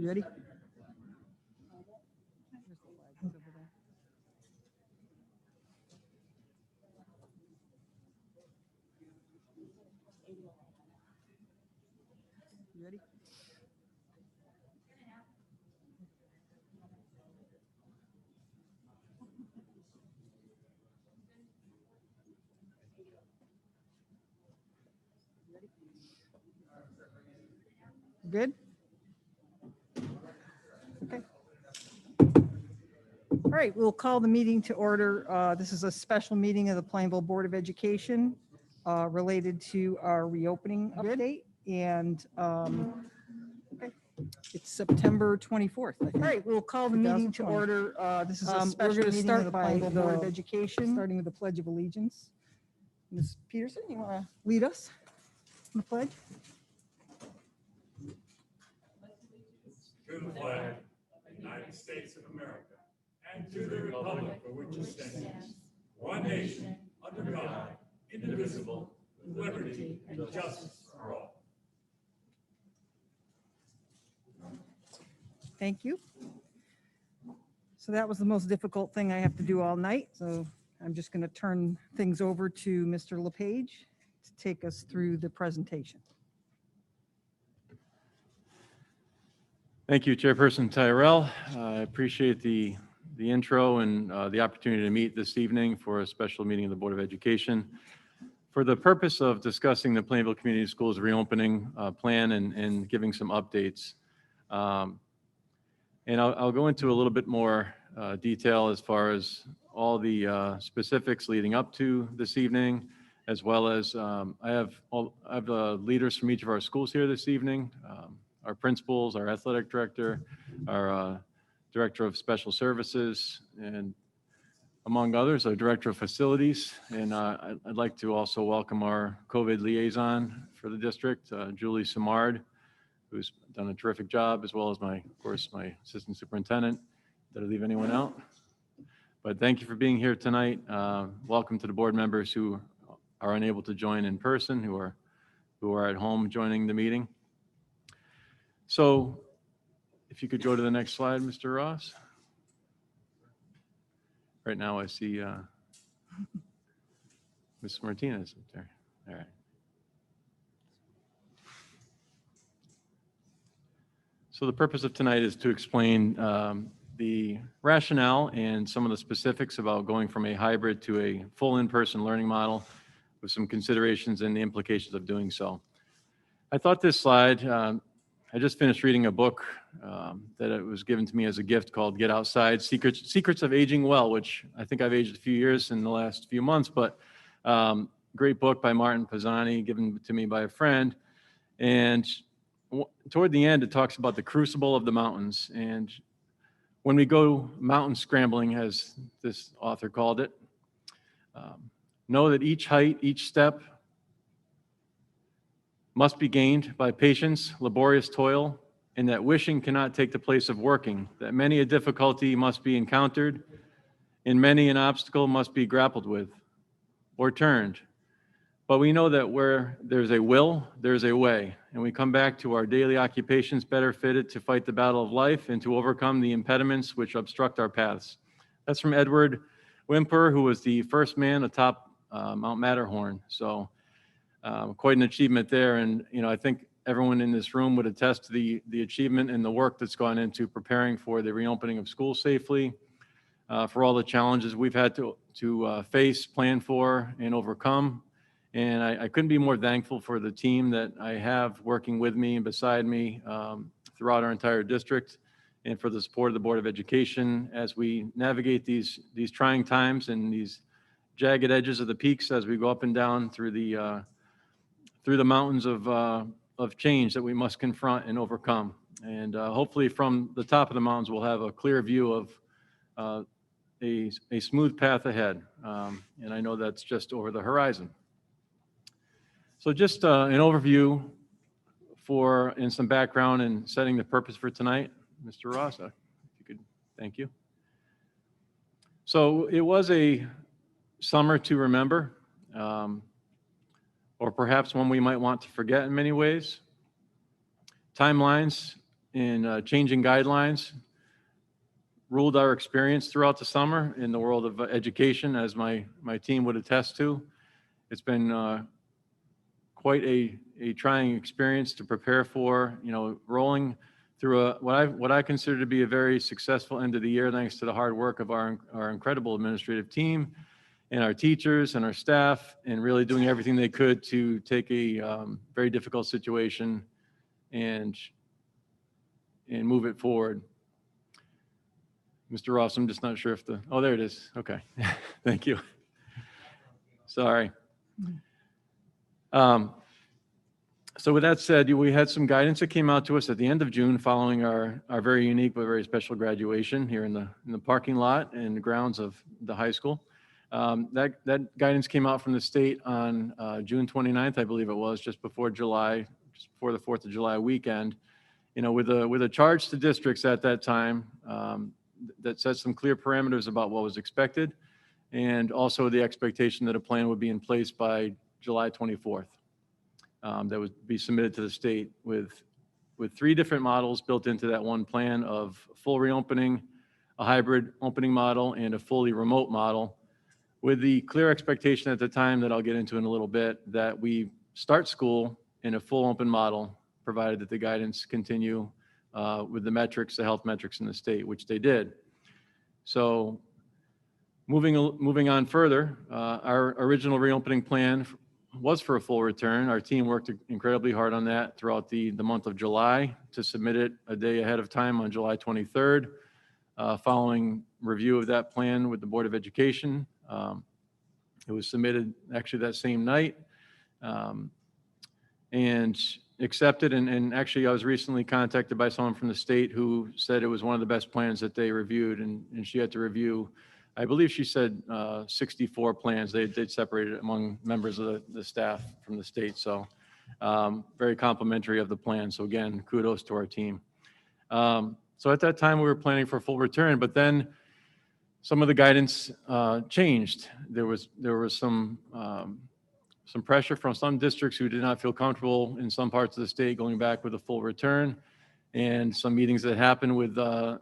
You ready? You ready? Good? Okay. All right, we'll call the meeting to order. This is a special meeting of the Plainville Board of Education related to our reopening update. And okay, it's September 24th. I think. All right, we'll call the meeting to order. This is a special meeting of the Plainville Board of Education, starting with the Pledge of Allegiance. Ms. Peterson, you want to lead us in the pledge? To the flag of the United States of America and to the republic for which it stands, one nation, under God, indivisible, with liberty and justice for all. Thank you. So that was the most difficult thing I have to do all night. So I'm just going to turn things over to Mr. LePage to take us through the presentation. Thank you, Chairperson Tyrell. I appreciate the intro and the opportunity to meet this evening for a special meeting of the Board of Education for the purpose of discussing the Plainville Community Schools reopening plan and giving some updates. And I'll go into a little bit more detail as far as all the specifics leading up to this evening, as well as I have leaders from each of our schools here this evening. Our principals, our athletic director, our director of special services, and among others, our director of facilities. And I'd like to also welcome our COVID liaison for the district, Julie Simard, who's done a terrific job, as well as of course, my assistant superintendent. Did I leave anyone out? But thank you for being here tonight. Welcome to the board members who are unable to join in person, who are at home joining the meeting. So if you could go to the next slide, Mr. Ross. Right now I see Ms. Martinez up there. All right. So the purpose of tonight is to explain the rationale and some of the specifics about going from a hybrid to a full in-person learning model with some considerations and the implications of doing so. I thought this slide, I just finished reading a book that it was given to me as a gift called Get Outside, Secrets of Aging Well, which I think I've aged a few years in the last few months, but great book by Martin Pisani, given to me by a friend. And toward the end, it talks about the crucible of the mountains. And when we go mountain scrambling, as this author called it, know that each height, each step, must be gained by patience, laborious toil, and that wishing cannot take the place of working, that many a difficulty must be encountered, and many an obstacle must be grappled with or turned. But we know that where there's a will, there's a way, and we come back to our daily occupations better fitted to fight the battle of life and to overcome the impediments which obstruct our paths. That's from Edward Whymper, who was the first man atop Mount Matterhorn. So quite an achievement there. And, I think everyone in this room would attest to the achievement and the work that's gone into preparing for the reopening of schools safely, for all the challenges we've had to face, plan for, and overcome. And I couldn't be more thankful for the team that I have working with me and beside me throughout our entire district, and for the support of the Board of Education as we navigate these trying times and these jagged edges of the peaks as we go up and down through the mountains of change that we must confront and overcome. And hopefully from the top of the mountains, we'll have a clear view of a smooth path ahead. And I know that's just over the horizon. So just an overview and some background and setting the purpose for tonight. Mr. Rossa, if you could, thank you. So it was a summer to remember. Or perhaps one we might want to forget in many ways. Timelines in changing guidelines ruled our experience throughout the summer in the world of education, as my team would attest to. It's been quite a trying experience to prepare for, rolling through what I consider to be a very successful end of the year, thanks to the hard work of our incredible administrative team and our teachers and our staff, and really doing everything they could to take a very difficult situation and move it forward. Mr. Ross, I'm just not sure if oh, there it is. Okay. Thank you. Sorry. So with that said, we had some guidance that came out to us at the end of June following our very unique but very special graduation here in the parking lot and the grounds of the high school. That guidance came out from the state on June 29th, I believe it was, just before the 4th of July weekend, with a charge to districts at that time that set some clear parameters about what was expected, and also the expectation that a plan would be in place by July 24th. That would be submitted to the state with 3 different models built into that one plan of full reopening, a hybrid opening model, and a fully remote model, with the clear expectation at the time that I'll get into in a little bit that we start school in a full open model, provided that the guidance continue with the metrics, the health metrics in the state, which they did. So moving on further, our original reopening plan was for a full return. Our team worked incredibly hard on that throughout the month of July to submit it a day ahead of time on July 23rd, following review of that plan with the Board of Education. It was submitted actually that same night and accepted. And actually, I was recently contacted by someone from the state who said it was one of the best plans that they reviewed, and she had to review, I believe she said 64 plans. They'd separated among members of the staff from the state. So very complimentary of the plan. So again, kudos to our team. So at that time, we were planning for full return, but then some of the guidance changed. There was some pressure from some districts who did not feel comfortable in some parts of the state going back with a full return, and some meetings that happened with the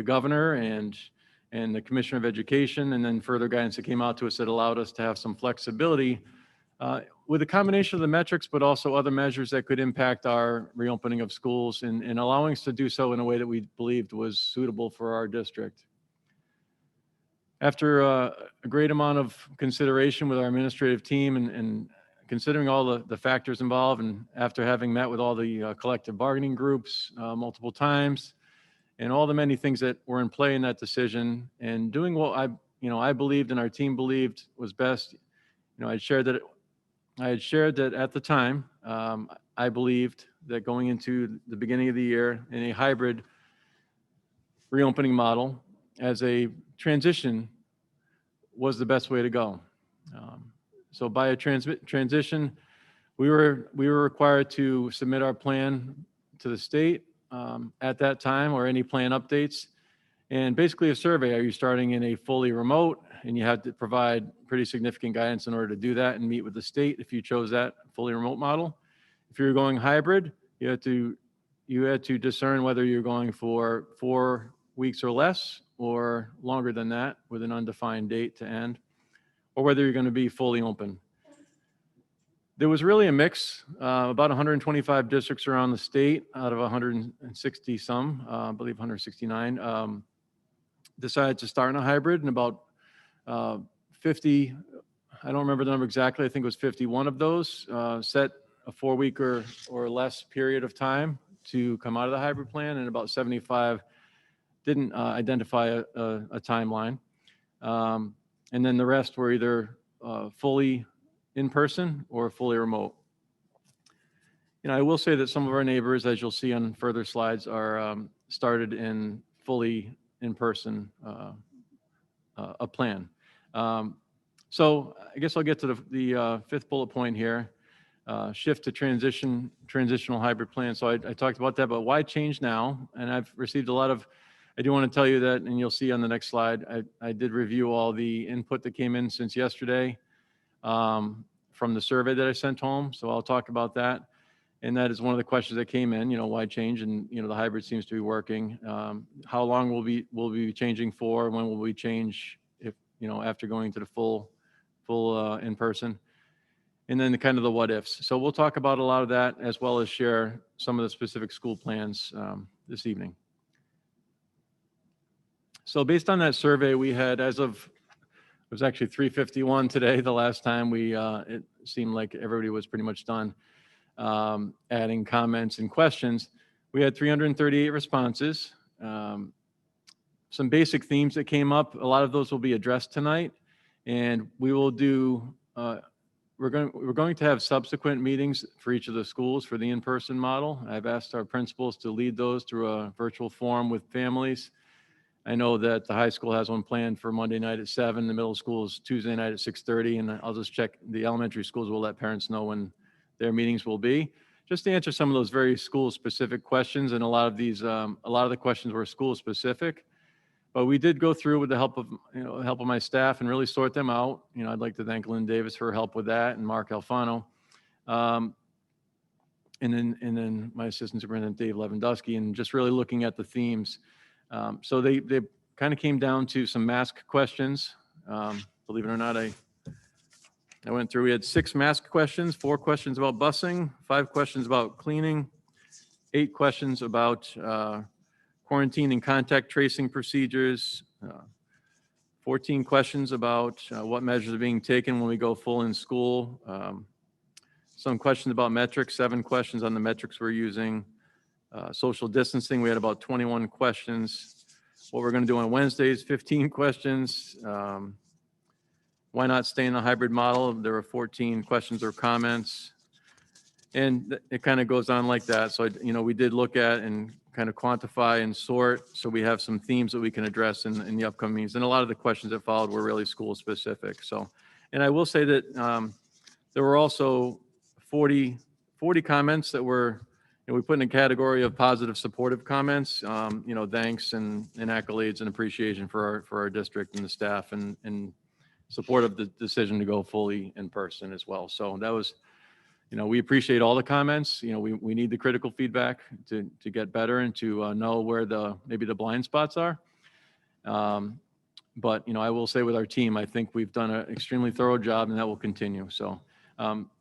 governor and the Commissioner of Education, and then further guidance that came out to us that allowed us to have some flexibility with a combination of the metrics, but also other measures that could impact our reopening of schools, and allowing us to do so in a way that we believed was suitable for our district. After a great amount of consideration with our administrative team and considering all the factors involved, and after having met with all the collective bargaining groups multiple times, and all the many things that were in play in that decision, and doing what I believed and our team believed was best, I had shared that at the time, I believed that going into the beginning of the year in a hybrid reopening model as a transition was the best way to go. So by a transition, we were required to submit our plan to the state at that time, or any plan updates, and basically a survey. Are you starting in a fully remote? And you had to provide pretty significant guidance in order to do that and meet with the state if you chose that fully remote model. If you're going hybrid, you had to discern whether you're going for 4 weeks or less, or longer than that with an undefined date to end, or whether you're going to be fully open. There was really a mix. About 125 districts around the state out of 160 some, I believe 169, decided to start in a hybrid, and about 50, I don't remember the number exactly, I think it was 51 of those set a 4-week or less period of time to come out of the hybrid plan, and about 75 didn't identify a timeline. And then the rest were either fully in person or fully remote. I will say that some of our neighbors, as you'll see on further slides, are started in fully in person a plan. So I guess I'll get to the 5th bullet point here. Shift to transitional hybrid plan. So I talked about that, but why change now? And I've received a lot of, I do want to tell you that, and you'll see on the next slide, I did review all the input that came in since yesterday from the survey that I sent home. So I'll talk about that. And that is one of the questions that came in, why change? And, the hybrid seems to be working. How long will we be changing for? When will we change if, after going to the full in-person? And then kind of the what ifs. So we'll talk about a lot of that as well as share some of the specific school plans this evening. So based on that survey we had it was actually 3:51 today, the last time it seemed like everybody was pretty much done adding comments and questions. We had 338 responses. Some basic themes that came up, a lot of those will be addressed tonight, and we will do, we're going to have subsequent meetings for each of the schools for the in-person model. I've asked our principals to lead those through a virtual forum with families. I know that the high school has one planned for Monday night at 7, the middle school is Tuesday night at 6:30, and I'll just check, the elementary schools will let parents know when their meetings will be, just to answer some of those very school-specific questions. And a lot of the questions were school-specific, but we did go through with the help of my staff and really sort them out. I'd like to thank Lynn Davis for her help with that, and Mark Alfano. And then my assistant superintendent, Dave Lewandowski, and just really looking at the themes. So they kind of came down to some mask questions. Believe it or not, I went through, we had 6 mask questions, 4 questions about busing, 5 questions about cleaning, 8 questions about quarantine and contact tracing procedures, 14 questions about what measures are being taken when we go full in school, some questions about metrics, 7 questions on the metrics we're using, social distancing, we had about 21 questions. What we're going to do on Wednesdays, 15 questions. Why not stay in the hybrid model? There were 14 questions or comments. And it kind of goes on like that. So, we did look at and kind of quantify and sort. So we have some themes that we can address in the upcoming meetings. And a lot of the questions that followed were really school specific. So, and I will say that there were also 40 comments that were, we put in a category of positive supportive comments, thanks and accolades and appreciation for our district and the staff and support of the decision to go fully in person as well. So that was, we appreciate all the comments. We need the critical feedback to get better and to know where maybe the blind spots are. But, I will say with our team, I think we've done an extremely thorough job, and that will continue. So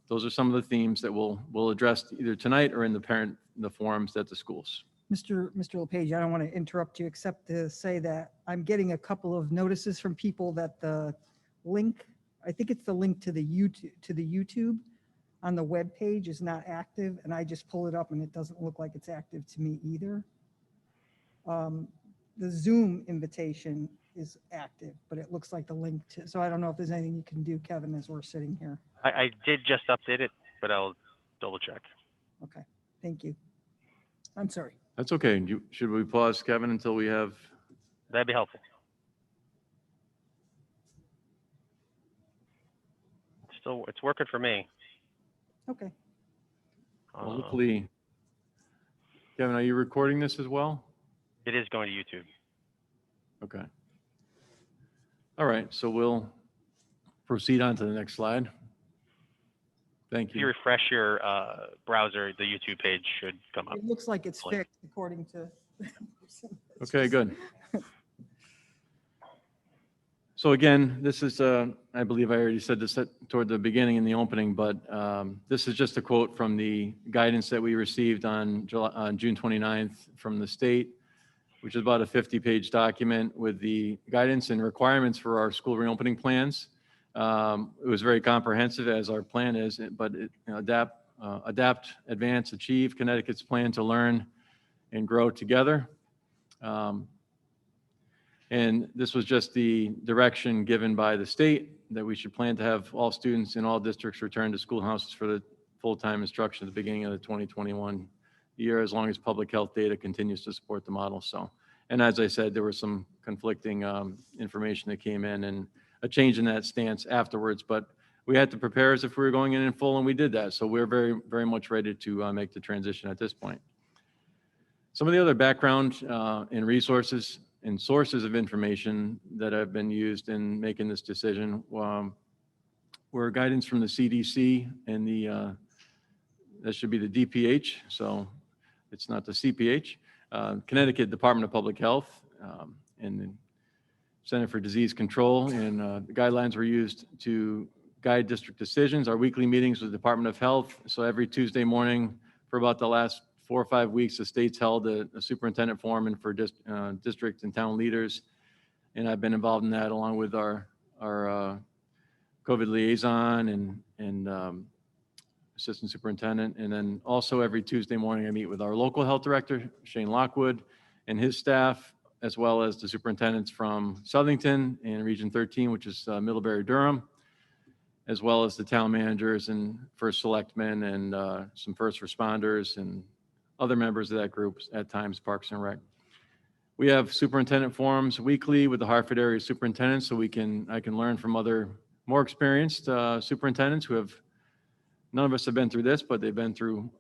those are some of the themes that we'll address either tonight or in the forums at the schools. Mr. LePage, I don't want to interrupt you except to say that I'm getting a couple of notices from people that the link, I think it's the link to the YouTube on the web page is not active, and I just pull it up and it doesn't look like it's active to me either. The Zoom invitation is active, but it looks like the link to, so I don't know if there's anything you can do, Kevin, as we're sitting here. I did just update it, but I'll double check. Okay, thank you. I'm sorry. That's okay. Should we pause, Kevin, until we have? That'd be helpful. Still, it's working for me. Okay. Well, hopefully, Kevin, are you recording this as well? It is going to YouTube. Okay. All right, so we'll proceed on to the next slide. Thank If you you. refresh your browser, the YouTube page should come up. It looks like it's fixed according to. Okay, good. So again, this is, I believe I already said this toward the beginning in the opening, but this is just a quote from the guidance that we received on June 29th from the state, which is about a 50-page document with the guidance and requirements for our school reopening plans. It was very comprehensive, as our plan is, but adapt, advance, achieve Connecticut's plan to learn and grow together. And this was just the direction given by the state that we should plan to have all students in all districts return to schoolhouses for the full-time instruction at the beginning of the 2021 year, as long as public health data continues to support the model. So, and as I said, there was some conflicting information that came in and a change in that stance afterwards, but we had to prepare as if we were going in full, and we did that. So we're very, very much ready to make the transition at this point. Some of the other background and resources and sources of information that have been used in making this decision were guidance from the CDC and the that should be the DPH, so it's not the CPH. Connecticut Department of Public Health and the Center for Disease Control, and the guidelines were used to guide district decisions. Our weekly meetings with the Department of Health. So every Tuesday morning for about the last 4 or 5 weeks, the state's held a superintendent forum and for district and town leaders. And I've been involved in that along with our COVID liaison and assistant superintendent. And then also every Tuesday morning, I meet with our local health director, Shane Lockwood, and his staff, as well as the superintendents from Southington and Region 13, which is Middlebury Durham, as well as the town managers and first selectmen and some first responders and other members of that group, at times Parks and Rec. We have superintendent forums weekly with the Hartford area superintendents, so I can learn from other more experienced superintendents who have, none of us have been through this, but they've been through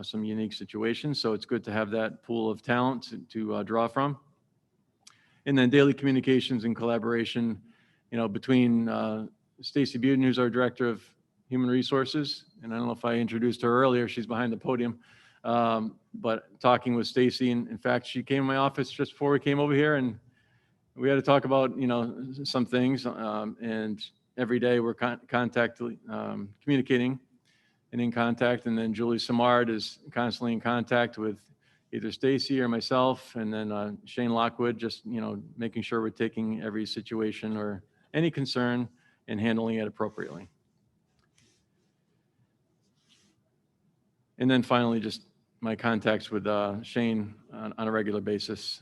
some unique situations. So it's good to have that pool of talent to draw from. And then daily communications and collaboration, between Stacy Buden, who's our Director of Human Resources, and I don't know if I introduced her earlier, she's behind the podium, but talking with Stacy, and in fact, she came to my office just before we came over here, and we had to talk about, some things, and every day we're communicating and in contact, and then Julie Samard is constantly in contact with either Stacy or myself, and then Shane Lockwood, just, making sure we're taking every situation or any concern and handling it appropriately. And then finally, just my contacts with Shane on a regular basis,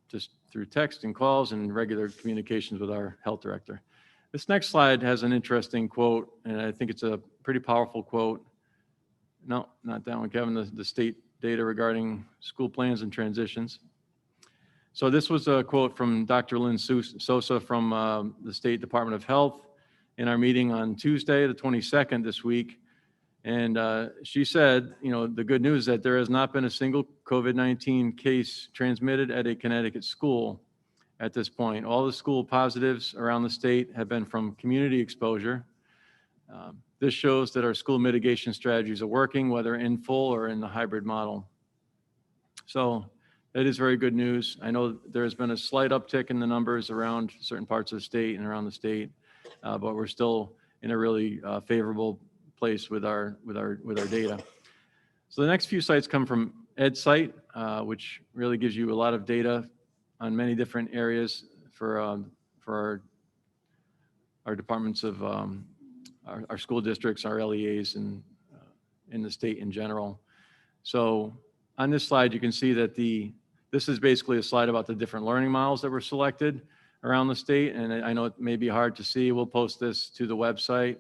just through text and calls and regular communications with our health director. This next slide has an interesting quote, and I think it's a pretty powerful quote. No, not that one, Kevin, the state data regarding school plans and transitions. So this was a quote from Dr. Lynn Sosa from the State Department of Health in our meeting on Tuesday, the 22nd this week. And she said, the good news is that there has not been a single COVID-19 case transmitted at a Connecticut school at this point. All the school positives around the state have been from community exposure. This shows that our school mitigation strategies are working, whether in full or in the hybrid model. So that is very good news. I know there has been a slight uptick in the numbers around certain parts of the state and around the state, but we're still in a really favorable place with our data. So the next few sites come from Edsight, which really gives you a lot of data on many different areas for our departments of our school districts, our LEAs, and in the state in general. So on this slide, you can see that this is basically a slide about the different learning models that were selected around the state. And I know it may be hard to see. We'll post this to the website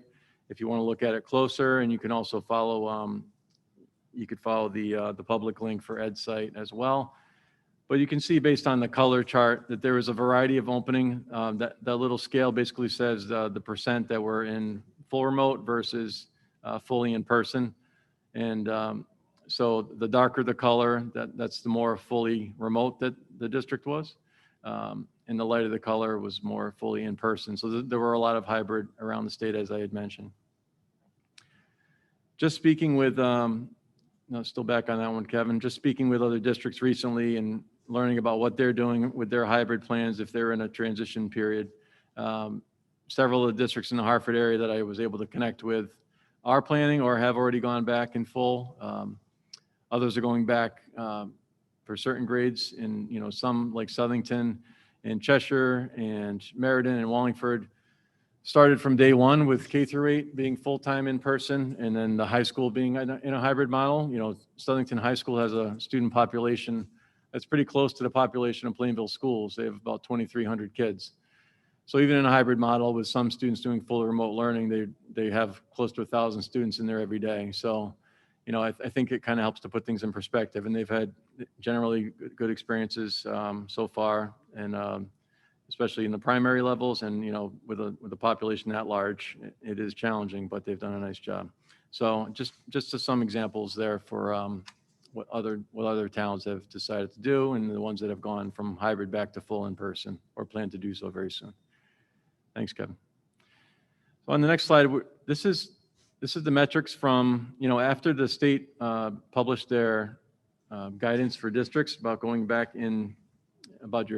if you want to look at it closer, and you can also follow. You could follow the public link for Edsight as well. But you can see based on the color chart that there is a variety of opening. That little scale basically says the percent that were in full remote versus fully in person. And so the darker the color, that's the more fully remote that the district was. And the lighter the color was more fully in person. So there were a lot of hybrid around the state, as I had mentioned. Just speaking with, still back on that one, Kevin, just speaking with other districts recently and learning about what they're doing with their hybrid plans if they're in a transition period. Several of the districts in the Hartford area that I was able to connect with are planning or have already gone back in full. Others are going back for certain grades in, some like Southington and Cheshire and Meriden and Wallingford started from day one with K-8 being full-time in person, and then the high school being in a hybrid model. Southington High School has a student population that's pretty close to the population of Plainville schools. They have about 2,300 kids. So even in a hybrid model with some students doing full remote learning, they have close to 1,000 students in there every day. So, I think it kind of helps to put things in perspective, and they've had generally good experiences so far, and especially in the primary levels, and with a population that large, it is challenging, but they've done a nice job. So just some examples there for what other towns have decided to do, and the ones that have gone from hybrid back to full in person or plan to do so very soon. Thanks, Kevin. So on the next slide, this is This is the metrics from, after the state published their guidance for districts about going back in, about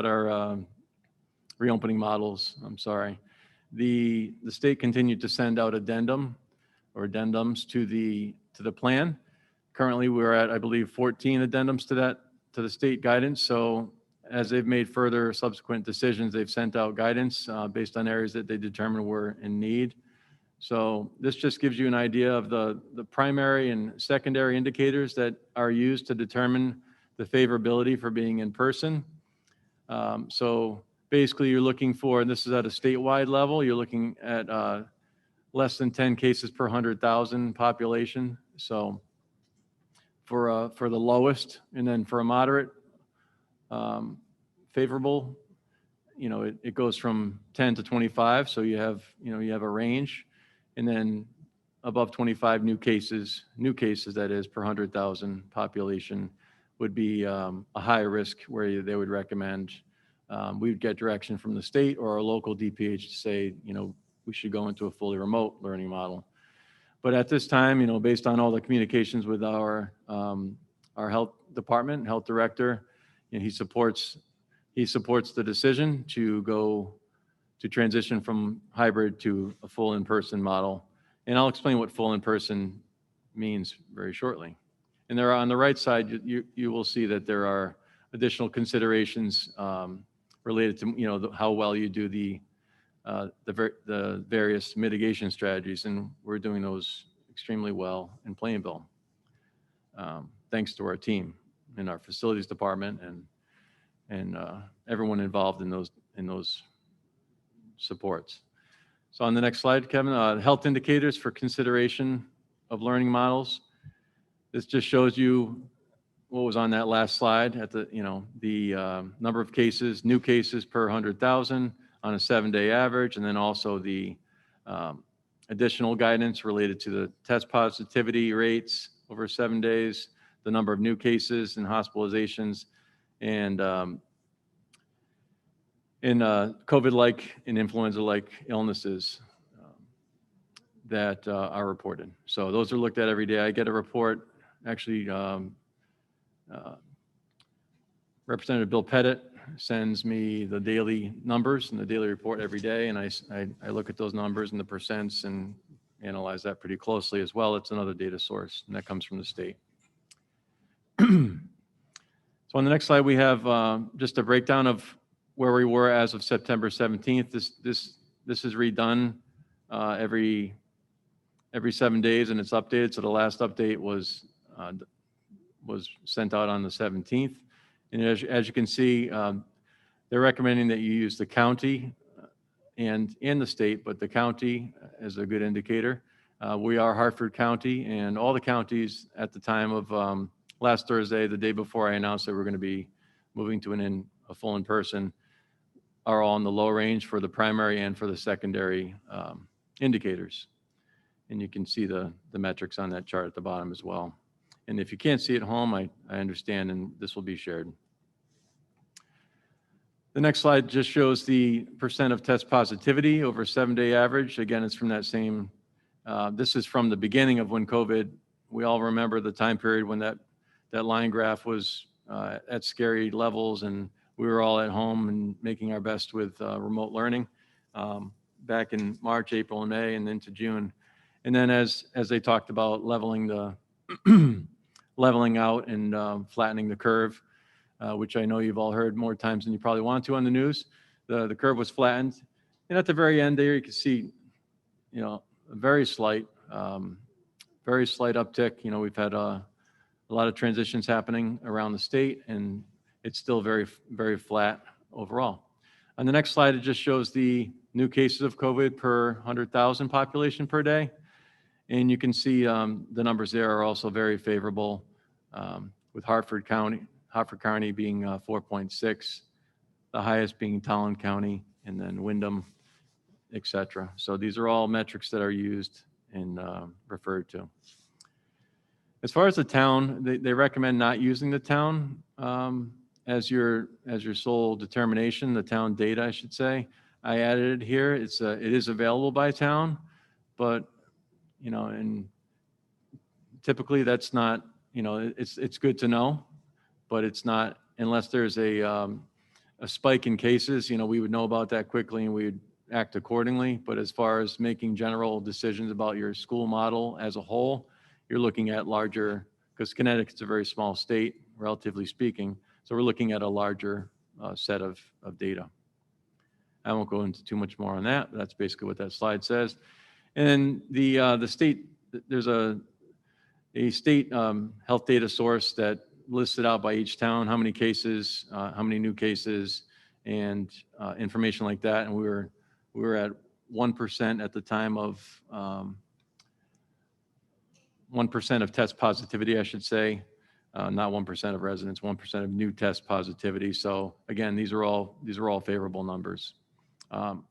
our reopening models, I'm sorry. The state continued to send out addendums to the plan. Currently, we're at, I believe, 14 addendums to the state guidance. So as they've made further subsequent decisions, they've sent out guidance based on areas that they determined were in need. So this just gives you an idea of the primary and secondary indicators that are used to determine the favorability for being in person. So basically you're looking for, and this is at a statewide level, you're looking at less than 10 cases per 100,000 population. So for the lowest, and then for a moderate favorable, it goes from 10 to 25. So you have a range, and then above 25 new cases that is per 100,000 population would be a higher risk where they would recommend we would get direction from the state or our local DPH to say, we should go into a fully remote learning model. But at this time, based on all the communications with our health department, health director, he supports the decision to transition from hybrid to a full in-person model. And I'll explain what full in-person means very shortly. And there are, on the right side, you will see that there are additional considerations related to how well you do the various mitigation strategies, and we're doing those extremely well in Plainville, thanks to our team in our facilities department and everyone involved in those supports. So on the next slide, Kevin, health indicators for consideration of learning models. This just shows you what was on that last slide at the number of cases, new cases per 100,000 on a 7-day average, and then also the additional guidance related to the test positivity rates over 7 days, the number of new cases and hospitalizations, and in COVID-like and influenza-like illnesses that are reported. So those are looked at every day. I get a report, actually, Representative Bill Pettit sends me the daily numbers and the daily report every day, and I look at those numbers and the percents and analyze that pretty closely as well. It's another data source, and that comes from the state. So on the next slide, we have just a breakdown of where we were as of September 17th. This is redone every 7 days, and it's updated. So the last update was sent out on the 17th. And as you can see, they're recommending that you use the county and in the state, but the county as a good indicator. We are Hartford County, and all the counties at the time of last Thursday, the day before I announced that we're going to be moving to a full in-person, are all in the low range for the primary and for the secondary indicators. And you can see the metrics on that chart at the bottom as well. And if you can't see at home, I understand, and this will be shared. The next slide just shows the percent of test positivity over a 7-day average. Again, it's from that same, this is from the beginning of when COVID, we all remember the time period when that line graph was at scary levels, and we were all at home and making our best with remote learning back in March, April, and May, and into June. And then as they talked about leveling out and flattening the curve, which I know you've all heard more times than you probably want to on the news, the curve was flattened. And at the very end there, you can see, a very slight uptick. We've had a lot of transitions happening around the state, and it's still very, very flat overall. On the next slide, it just shows the new cases of COVID per 100,000 population per day. And you can see the numbers there are also very favorable, with Hartford County being 4.6, the highest being Talon County, and then Windham, et cetera. So these are all metrics that are used and referred to. As far as the town, they recommend not using the town as your sole determination, the town data, I should say. I added it here. It is available by town. but, and typically that's not, it's good to know, but it's not, unless there's a spike in cases, we would know about that quickly and we would act accordingly. But as far as making general decisions about your school model as a whole, you're looking at larger, because Connecticut's a very small state, relatively speaking. So we're looking at a larger set of data. I won't go into too much more on that. That's basically what that slide says. And the state, there's a state health data source that listed out by each town how many cases, how many new cases, and information like that. And we were at 1% at the time of 1% of test positivity, I should say, not 1% of residents, 1% of new test positivity. So again, these are all favorable numbers. On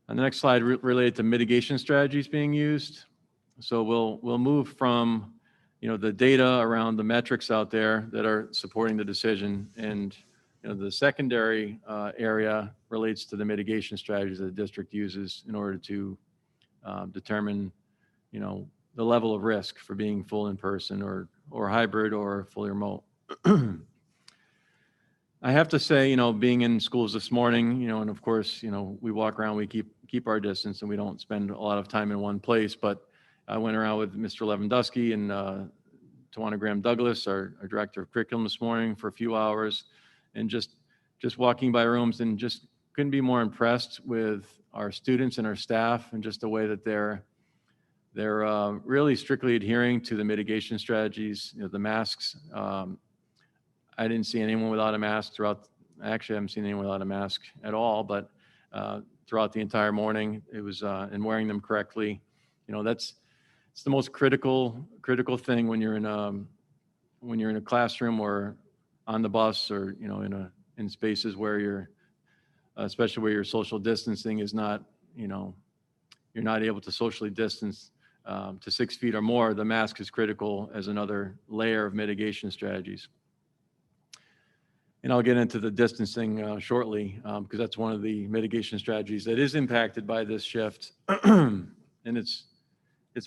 the next slide, related to mitigation strategies being used. So we'll move from, the data around the metrics out there that are supporting the decision, and the secondary area relates to the mitigation strategies that the district uses in order to determine, the level of risk for being full in person or hybrid or fully remote. I have to say, being in schools this morning, and of course, we walk around, we keep our distance, and we don't spend a lot of time in one place. But I went around with Mr. Lewandowski and Tawana Graham Douglas, our director of curriculum, this morning for a few hours, and just walking by rooms, and just couldn't be more impressed with our students and our staff, and just the way that they're really strictly adhering to the mitigation strategies, the masks. I didn't see anyone without a mask actually, I haven't seen anyone without a mask at all, but throughout the entire morning, it was, and wearing them correctly. It's the most critical thing when you're in a classroom or on the bus, or, in spaces where especially where your social distancing is not, you're not able to socially distance to 6 feet or more. The mask is critical as another layer of mitigation strategies. And I'll get into the distancing shortly, because that's one of the mitigation strategies that is impacted by this shift. And it's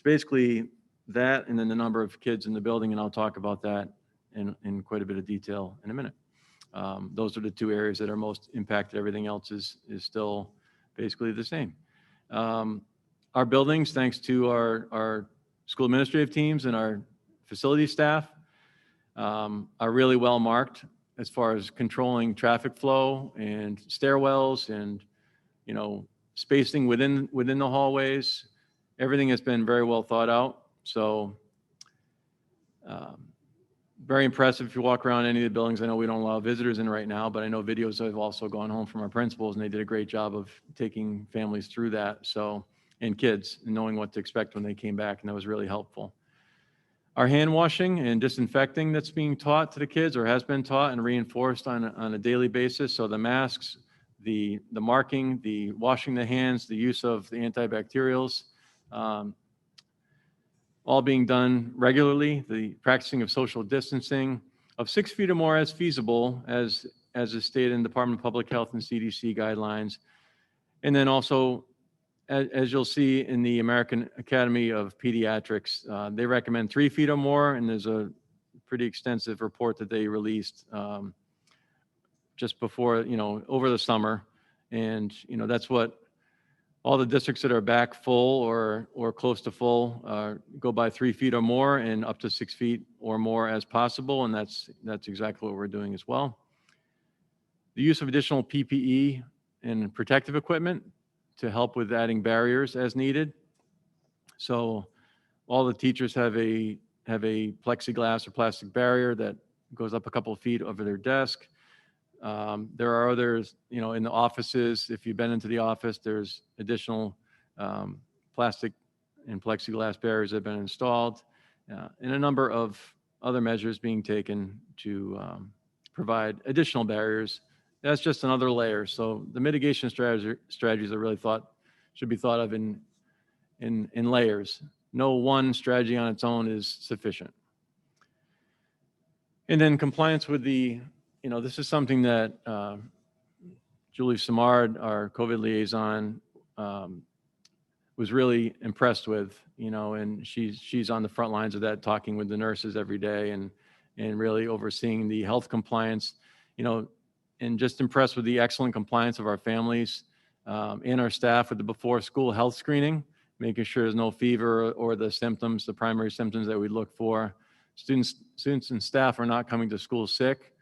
basically that, and then the number of kids in the building, and I'll talk about that in quite a bit of detail in a minute. Those are the two areas that are most impacted. Everything else is still basically the same. Our buildings, thanks to our school administrative teams and our facility staff, are really well marked as far as controlling traffic flow and stairwells and, spacing within the hallways. Everything has been very well thought out. So very impressive if you walk around any of the buildings. I know we don't allow visitors in right now, but I know videos have also gone home from our principals, and they did a great job of taking families through that. So, and kids, and knowing what to expect when they came back, and that was really helpful. Our hand washing and disinfecting that's being taught to the kids, or has been taught and reinforced on a daily basis. So the masks, the marking, the washing the hands, the use of the antibacterials, all being done regularly. The practicing of social distancing of 6 feet or more as feasible, as is stated in Department of Public Health and CDC guidelines. And then also, as you'll see in the American Academy of Pediatrics, they recommend 3 feet or more, and there's a pretty extensive report that they released just before, over the summer. And, that's what all the districts that are back full or close to full go by 3 feet or more, and up to 6 feet or more as possible. And that's exactly what we're doing as well. The use of additional PPE and protective equipment to help with adding barriers as needed. So all the teachers have a plexiglass or plastic barrier that goes up a couple of feet over their desk. There are others, in the offices. If you've been into the office, there's additional plastic and plexiglass barriers that have been installed, and a number of other measures being taken to provide additional barriers. That's just another layer. So the mitigation strategies are really should be thought of in layers. No one strategy on its own is sufficient. And then compliance with this is something that Julie Simard, our COVID liaison, was really impressed with, and she's on the front lines of that, talking with the nurses every day and really overseeing the health compliance, and just impressed with the excellent compliance of our families and our staff with the before school health screening, making sure there's no fever or the symptoms, the primary symptoms that we look for. Students and staff are not coming to school sick,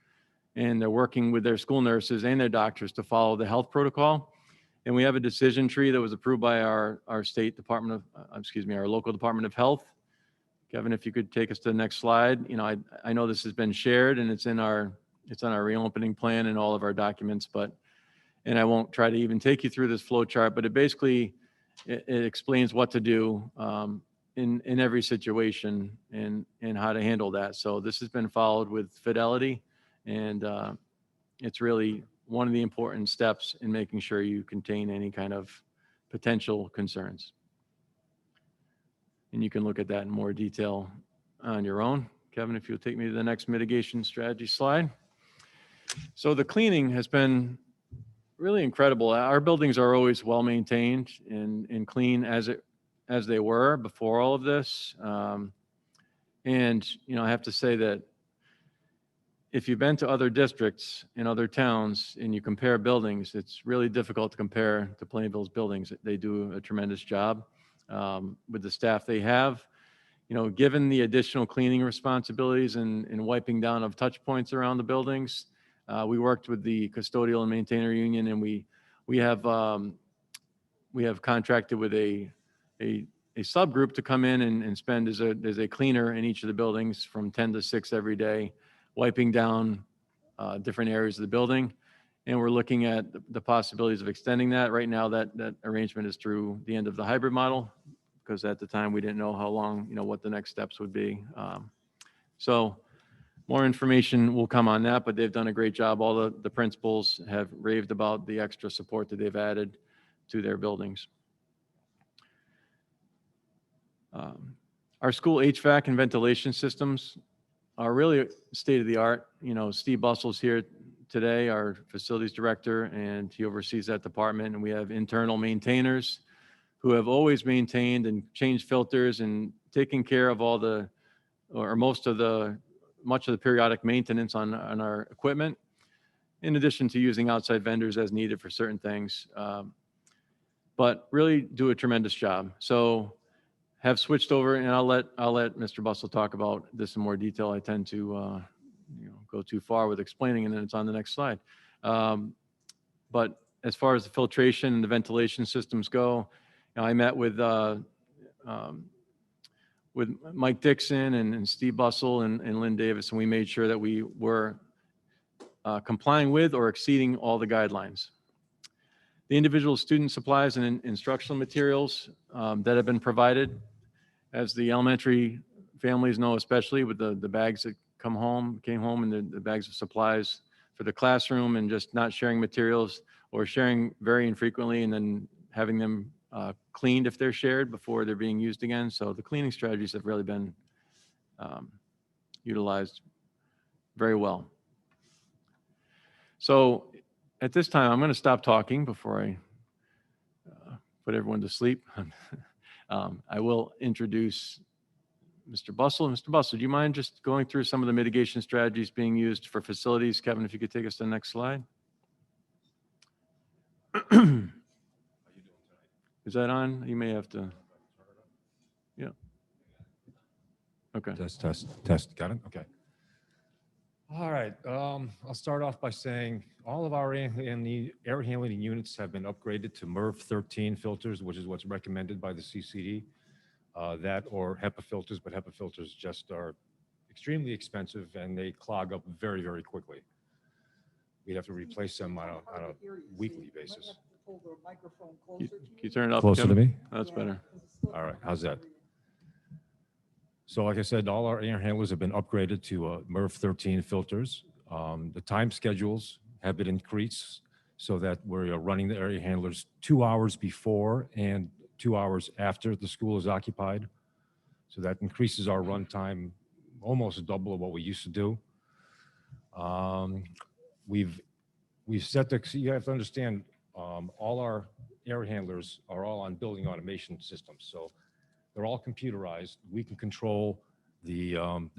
and they're working with their school nurses and their doctors to follow the health protocol. And we have a decision tree that was approved by our state department of, our local Department of Health. Kevin, if you could take us to the next slide. I know this has been shared and it's on our reopening plan and all of our documents, and I won't try to even take you through this flow chart, but it basically, it explains what to do in every situation and how to handle that. So this has been followed with fidelity, and it's really one of the important steps in making sure you contain any kind of potential concerns. And you can look at that in more detail on your own. Kevin, if you'll take me to the next mitigation strategy slide. So the cleaning has been really incredible. Our buildings are always well maintained and clean as they were before all of this. And I have to say that if you've been to other districts in other towns and you compare buildings, it's really difficult to compare to Plainville's buildings. They do a tremendous job with the staff they have. Given the additional cleaning responsibilities and wiping down of touch points around the buildings, we worked with the custodial and maintainer union, and we have contracted with a subgroup to come in and spend as a cleaner in each of the buildings from 10 to 6 every day, wiping down different areas of the building. And we're looking at the possibilities of extending that. Right now, that arrangement is through the end of the hybrid model, because at the time we didn't know how long, what the next steps would be. So more information will come on that, but they've done a great job. All the principals have raved about the extra support that they've added to their buildings. Our school HVAC and ventilation systems are really state of the art. Steve Bussel's here today, our facilities director, and he oversees that department. And we have internal maintainers who have always maintained and changed filters and taken care of much of the periodic maintenance on our equipment, in addition to using outside vendors as needed for certain things, but really do a tremendous job. So have switched over, and I'll let Mr. Bussell talk about this in more detail. I tend to go too far with explaining, and then it's on the next slide. But as far as the filtration and the ventilation systems go, I met with Mike Dixon and Steve Bussell and Lynn Davis, and we made sure that we were complying with or exceeding all the guidelines. The individual student supplies and instructional materials that have been provided, as the elementary families know, especially with the bags that came home and the bags of supplies for the classroom, and just not sharing materials or sharing very infrequently and then having them cleaned if they're shared before they're being used again. So the cleaning strategies have really been utilized very well. So at this time, I'm going to stop talking before I put everyone to sleep. I will introduce Mr. Bussell. Mr. Bussell, do you mind just going through some of the mitigation strategies being used for facilities? Kevin, if you could take us to the next slide. Is that on? You may have to. Yeah. Okay. Test. Got it? Okay. All right. I'll start off by saying all of our air handling units have been upgraded to MERV 13 filters, which is what's recommended by the CCD. That or HEPA filters, but HEPA filters just are extremely expensive and they clog up very, very quickly. We have to replace them on a weekly basis. Can you turn it up? Closer Tim? to me? That's better. All right. How's that? So like I said, all our air handlers have been upgraded to MERV 13 filters. The time schedules have been increased so that we're running the air handlers 2 hours before and 2 hours after the school is occupied. So that increases our run time almost double of what we used to do. We've set the, you have to understand, all our air handlers are all on building automation systems. So they're all computerized. We can control the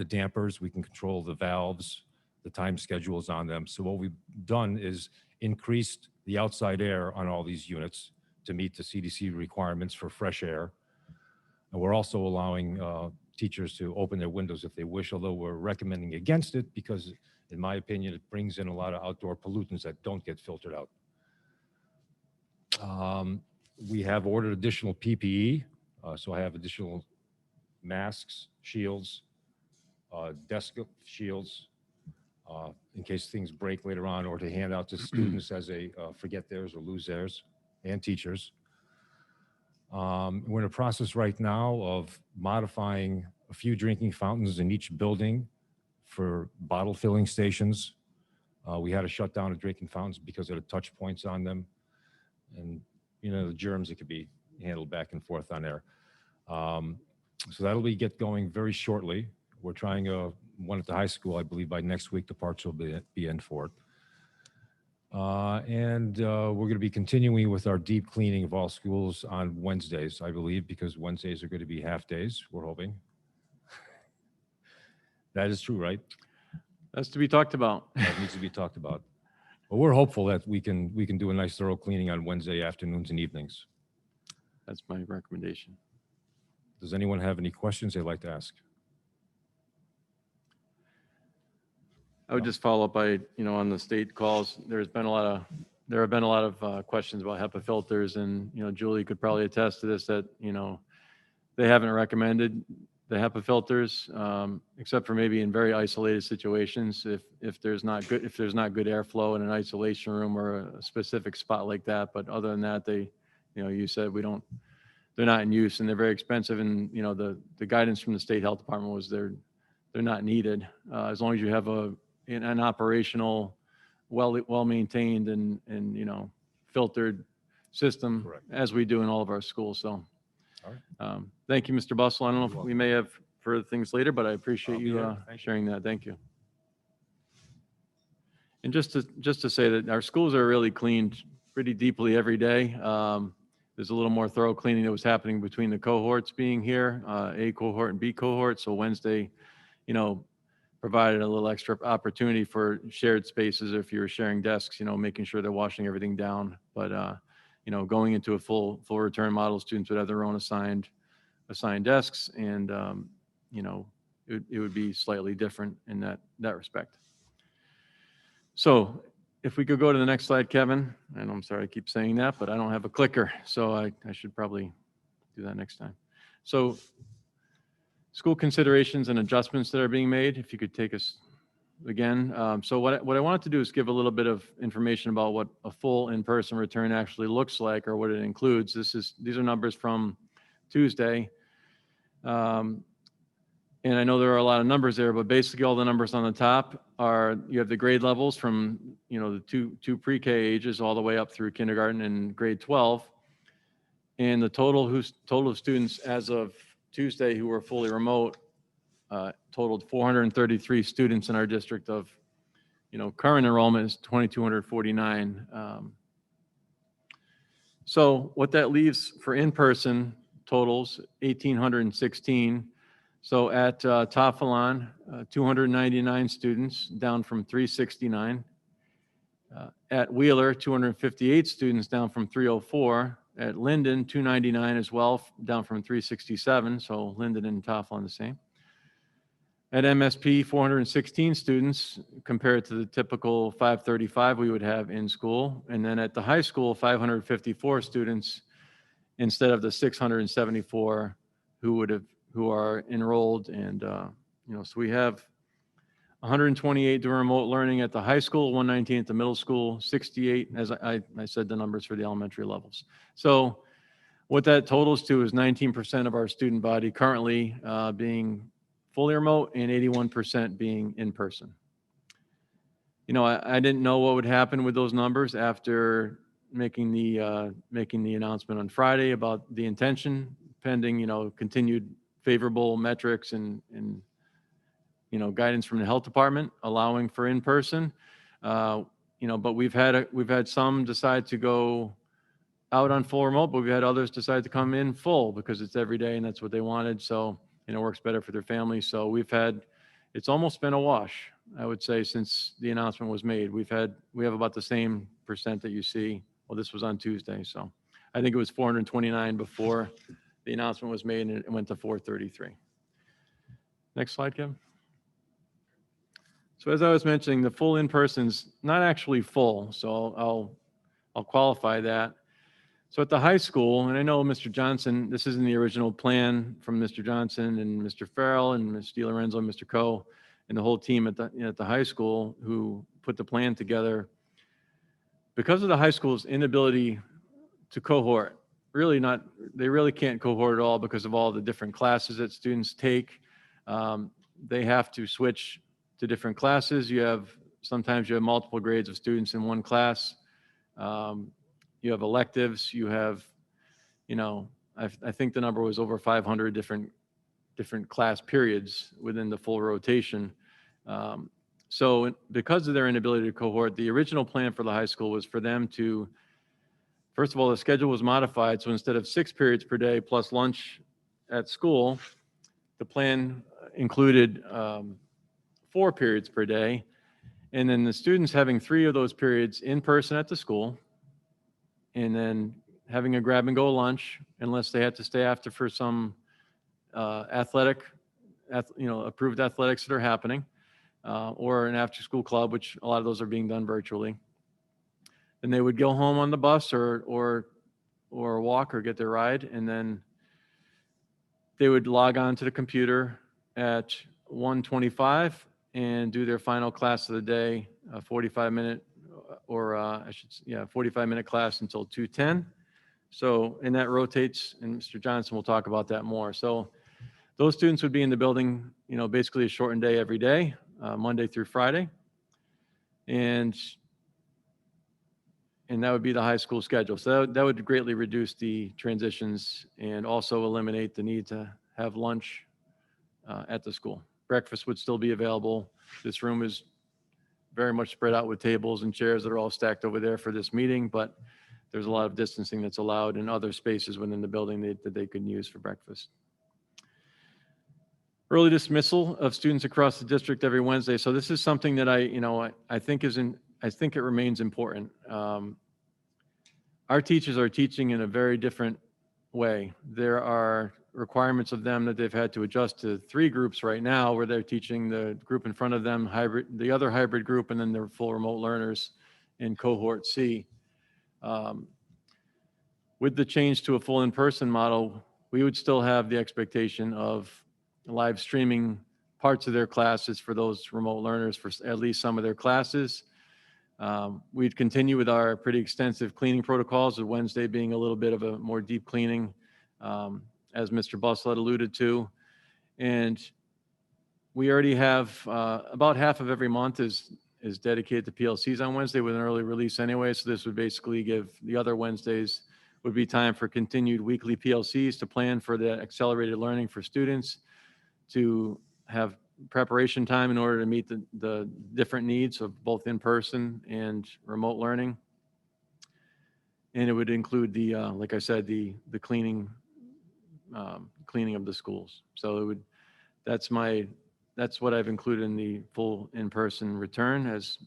dampers, we can control the valves, the time schedules on them. So what we've done is increased the outside air on all these units to meet the CDC requirements for fresh air. And we're also allowing teachers to open their windows if they wish, although we're recommending against it because, in my opinion, it brings in a lot of outdoor pollutants that don't get filtered out. We have ordered additional PPE. So I have additional masks, shields, desk shields, in case things break later on, or to hand out to students as they forget theirs or lose theirs, and teachers. We're in a process right now of modifying a few drinking fountains in each building for bottle filling stations. We had to shut down the drinking fountains because of the touch points on them. And, you know, the germs that could be handled back and forth on there. So that'll get going very shortly. We're trying one at the high school, I believe by next week, the parts will be in for it. And we're going to be continuing with our deep cleaning of all schools on Wednesdays, I believe, because Wednesdays are going to be half days, we're hoping. That is true, right? That's to be talked about. That needs to be talked about. But we're hopeful that we can do a nice thorough cleaning on Wednesday afternoons and evenings. That's my recommendation. Does anyone have any questions they'd like to ask? I would just follow up by, on the state calls, there have been a lot of questions about HEPA filters, and, Julie could probably attest to this, that, they haven't recommended the HEPA filters, except for maybe in very isolated situations. If there's not good airflow in an isolation room or a specific spot like that. But other than that, you said they're not in use, and they're very expensive. And, the guidance from the state health department was they're not needed, as long as you have an operational, well-maintained and filtered system. Correct. As we do in all of our schools. So, All right. thank you, Mr. Bustle. I don't know if You're we may have further things later, but I appreciate I'll be you there. Thank you. sharing that. Thank you. And just to say that our schools are really cleaned pretty deeply every day. There's a little more thorough cleaning that was happening between the cohorts being here, A cohort and B cohort. So Wednesday, provided a little extra opportunity for shared spaces if you were sharing desks, making sure they're washing everything down. But, going into a full return model, students would have their own assigned desks, and, it would be slightly different in that respect. So if we could go to the next slide, Kevin, and I'm sorry I keep saying that, but I don't have a clicker, so I should probably do that next time. So school considerations and adjustments that are being made, if you could take us again. So what I wanted to do is give a little bit of information about what a full in-person return actually looks like, or what it includes. These are numbers from Tuesday. And I know there are a lot of numbers there, but basically all the numbers on the top are, you have the grade levels from, the two pre-K ages all the way up through kindergarten and grade 12. And the total of students as of Tuesday who were fully remote totaled 433 students in our district. Of, current enrollment is 2,249. So what that leaves for in-person totals, 1,816. So at Tafalon, 299 students, down from 369. At Wheeler, 258 students, down from 304. At Linden, 299 as well, down from 367. So Linden and Tafalon the same. At MSP, 416 students compared to the typical 535 we would have in school. And then at the high school, 554 students instead of the 674 who are enrolled. And, so we have 128 doing remote learning at the high school, 119 at the middle school, 68, as I said, the numbers for the elementary levels. So what that totals to is 19% of our student body currently being fully remote and 81% being in person. I didn't know what would happen with those numbers after making the announcement on Friday about the intention, pending, continued favorable metrics and guidance from the health department allowing for in-person. But we've had some decide to go out on full remote, but we've had others decide to come in full because it's every day and that's what they wanted. So, and it works better for their family. So it's almost been a wash, I would say, since the announcement was made. We have about the same percent that you see. Well, this was on Tuesday. So I think it was 429 before the announcement was made, and it went to 433. Next slide, Kevin. So as I was mentioning, the full in-person's not actually full, so I'll qualify that. So at the high school, and I know Mr. Johnson, this is in the original plan from Mr. Johnson and Mr. Farrell and Ms. DiLorenzo and Mr. Coe and the whole team at the high school who put the plan together. Because of the high school's inability to cohort, they really can't cohort at all because of all the different classes that students take. They have to switch to different classes. Sometimes you have multiple grades of students in one class. You have electives, you have, I think the number was over 500 different class periods within the full rotation. So because of their inability to cohort, the original plan for the high school was for them to, first of all, the schedule was modified. So instead of 6 periods per day plus lunch at school, the plan included 4 periods per day. And then the students having 3 of those periods in person at the school, and then having a grab-and-go lunch, unless they had to stay after for some approved athletics that are happening, or an after-school club, which a lot of those are being done virtually. Then they would go home on the bus or walk or get their ride, and then they would log on to the computer at 1:25 and do their final class of the day, a 45-minute 45-minute class until 2:10. So, and that rotates, and Mr. Johnson will talk about that more. So those students would be in the building, basically a shortened day every day, Monday through Friday. And that would be the high school schedule. So that would greatly reduce the transitions and also eliminate the need to have lunch at the school. Breakfast would still be available. This room is very much spread out with tables and chairs that are all stacked over there for this meeting, but there's a lot of distancing that's allowed in other spaces within the building that they could use for breakfast. Early dismissal of students across the district every Wednesday. So this is something that I think it remains important. Our teachers are teaching in a very different way. There are requirements of them that they've had to adjust to 3 groups right now, where they're teaching the group in front of them, the other hybrid group, and then their full remote learners in cohort C. With the change to a full in-person model, we would still have the expectation of live streaming parts of their classes for those remote learners for at least some of their classes. We'd continue with our pretty extensive cleaning protocols, with Wednesday being a little bit of a more deep cleaning, as Mr. Busslett alluded to. And we already have about half of every month is dedicated to PLCs on Wednesday with an early release anyway. So this would basically give the other Wednesdays would be time for continued weekly PLCs to plan for the accelerated learning for students, to have preparation time in order to meet the different needs of both in-person and remote learning. And it would include like I said, the cleaning of the schools. So that's what I've included in the full in-person return as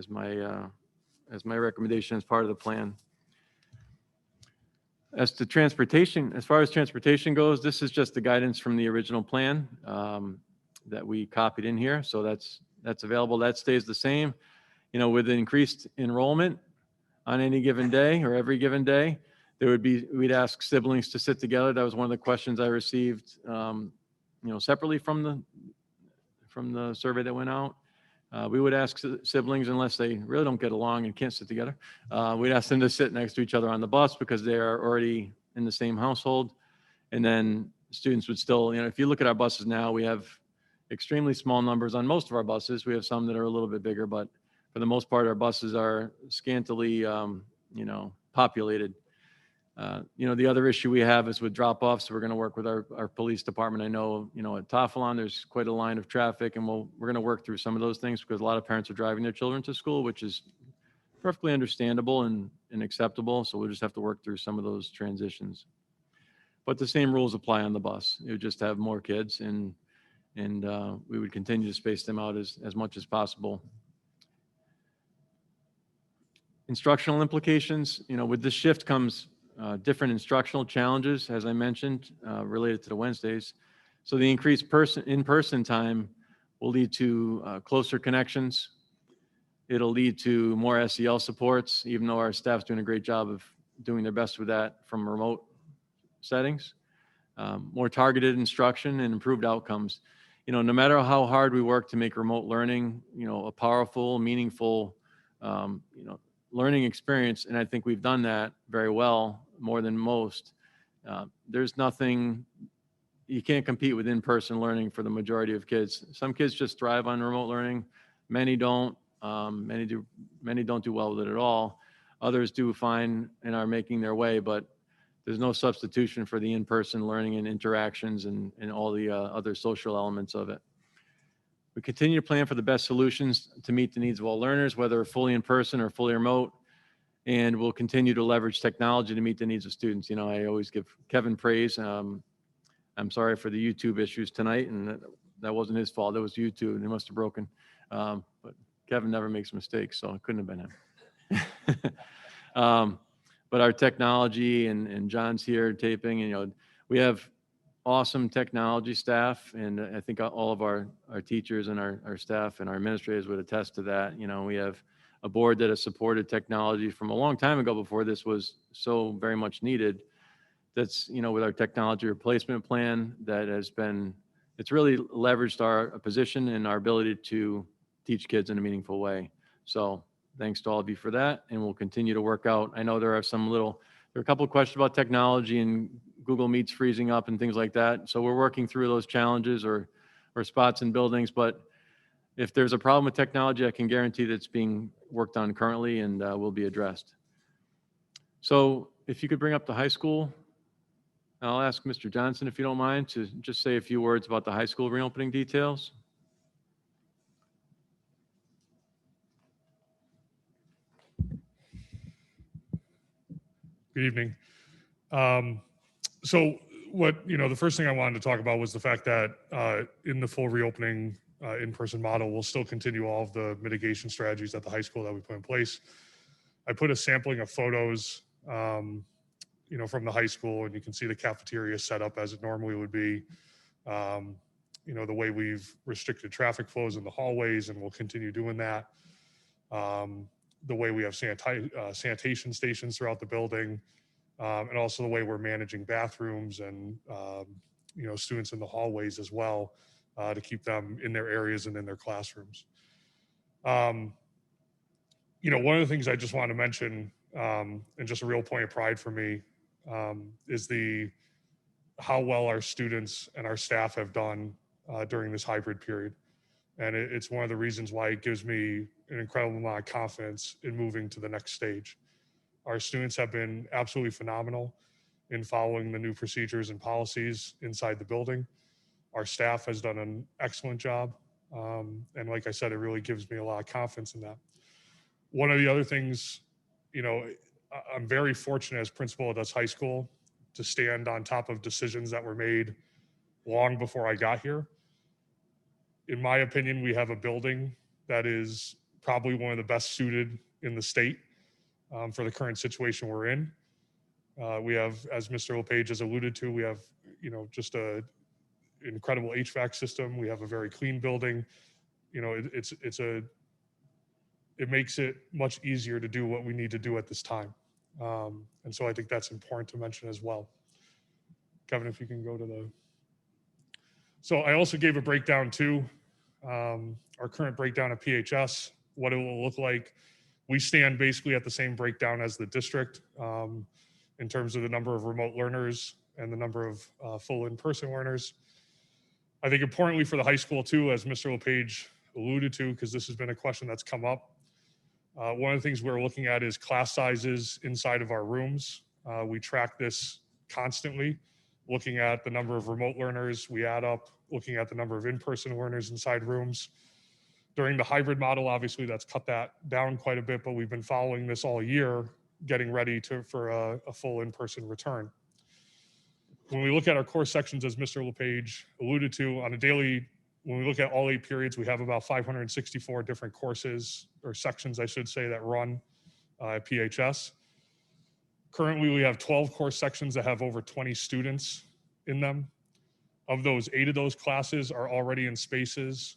my recommendation as part of the plan. As far as transportation goes, this is just the guidance from the original plan that we copied in here. So that's available. That stays the same. With increased enrollment on any given day or every given day, we'd ask siblings to sit together. That was one of the questions I received, separately from the survey that went out. We would ask siblings, unless they really don't get along and can't sit together, we'd ask them to sit next to each other on the bus because they are already in the same household. And then students would still, if you look at our buses now, we have extremely small numbers on most of our buses. We have some that are a little bit bigger, but for the most part, our buses are scantily, populated. The other issue we have is with drop-offs. We're going to work with our police department. I know, at Tafalon, there's quite a line of traffic, and we're going to work through some of those things because a lot of parents are driving their children to school, which is perfectly understandable. And and acceptable. So we'll just have to work through some of those transitions. But the same rules apply on the bus. It would just have more kids, and we would continue to space them out as much as possible. Instructional implications, with this shift comes different instructional challenges, as I mentioned, related to the Wednesdays. So the increased in-person time will lead to closer connections. It'll lead to more SEL supports, even though our staff's doing a great job of doing their best with that from remote settings. More targeted instruction and improved outcomes. No matter how hard we work to make remote learning, a powerful, meaningful, learning experience, and I think we've done that very well, more than most. There's nothing, you can't compete with in-person learning for the majority of kids. Some kids just thrive on remote learning. Many don't. Many don't do well with it at all. Others do fine and are making their way, but there's no substitution for the in-person learning and interactions and all the other social elements of it. We continue to plan for the best solutions to meet the needs of all learners, whether fully in person or fully remote, and we'll continue to leverage technology to meet the needs of students. I always give Kevin praise. I'm sorry for the YouTube issues tonight, and that wasn't his fault. That was YouTube, and it must have broken. But Kevin never makes mistakes, so it couldn't have been him. But our technology, and John's here taping, and we have awesome technology staff, and I think all of our teachers and our staff and our administrators would attest to that. We have a board that has supported technology from a long time ago before this was so very much needed. That's, with our technology replacement plan that it's really leveraged our position and our ability to teach kids in a meaningful way. So thanks to all of you for that, and we'll continue to work out. I know there are a couple of questions about technology and Google Meets freezing up and things like that. So we're working through those challenges or spots in buildings. But if there's a problem with technology, I can guarantee that it's being worked on currently and will be addressed. So if you could bring up the high school, I'll ask Mr. Johnson, if you don't mind, to just say a few words about the high school reopening details. Good evening. So the first thing I wanted to talk about was the fact that in the full reopening in-person model, we'll still continue all of the mitigation strategies at the high school that we put in place. I put a sampling of photos, from the high school, and you can see the cafeteria set up as it normally would be. The way we've restricted traffic flows in the hallways, and we'll continue doing that. The way we have sanitation stations throughout the building, and also the way we're managing bathrooms and students in the hallways as well, to keep them in their areas and in their classrooms. One of the things I just want to mention, and just a real point of pride for me, is how well our students and our staff have done during this hybrid period. And it's one of the reasons why it gives me an incredible amount of confidence in moving to the next stage. Our students have been absolutely phenomenal in following the new procedures and policies inside the building. Our staff has done an excellent job. And like I said, it really gives me a lot of confidence in that. One of the other things, I'm very fortunate as principal at Edsight High School to stand on top of decisions that were made long before I got here. In my opinion, we have a building that is probably one of the best suited in the state for the current situation we're in. We have, as Mr. LePage has alluded to, we have, just an incredible HVAC system. We have a very clean building. It makes it much easier to do what we need to do at this time. And so I think that's important to mention as well. Kevin, if you can go to so I also gave a breakdown too, our current breakdown of PHS, what it will look like. We stand basically at the same breakdown as the district in terms of the number of remote learners and the number of full in-person learners. I think importantly for the high school too, as Mr. LePage alluded to, because this has been a question that's come up, one of the things we're looking at is class sizes inside of our rooms. We track this constantly, looking at the number of remote learners we add up, looking at the number of in-person learners inside rooms. During the hybrid model, obviously that's cut that down quite a bit, but we've been following this all year getting ready for a full in-person return. When we look at our course sections, as Mr. LePage alluded to, on a daily, when we look at all 8 periods, we have about 564 different courses, or sections, I should say, that run at PHS. Currently, we have 12 course sections that have over 20 students in them. Of those, 8 of those classes are already in spaces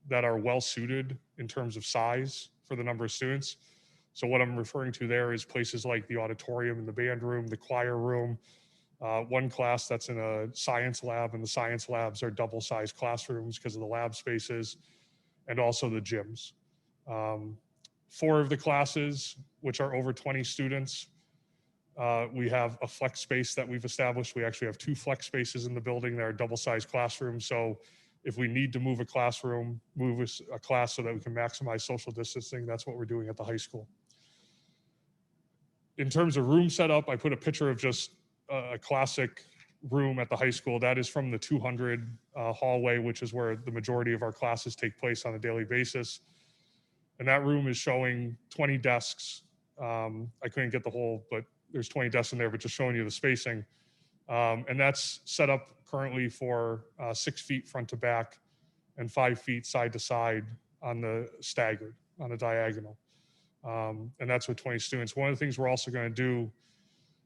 that are well suited in terms of size for the number of students. So what I'm referring to there is places like the auditorium and the band room, the choir room, one class that's in a science lab, and the science labs are double-sized classrooms because of the lab spaces, and also the gyms. 4 of the classes, which are over 20 students, we have a flex space that we've established. We actually have 2 flex spaces in the building that are double-sized classrooms. So if we need to move a classroom, move a class so that we can maximize social distancing, that's what we're doing at the high school. In terms of room setup, I put a picture of just a classic room at the high school. That is from the 200 hallway, which is where the majority of our classes take place on a daily basis. And that room is showing 20 desks. I couldn't get the whole, but there's 20 desks in there, but just showing you the spacing. And that's set up currently for 6 feet front to back and 5 feet side to side on the staggered, on a diagonal. And that's with 20 students. One of the things we're also going to do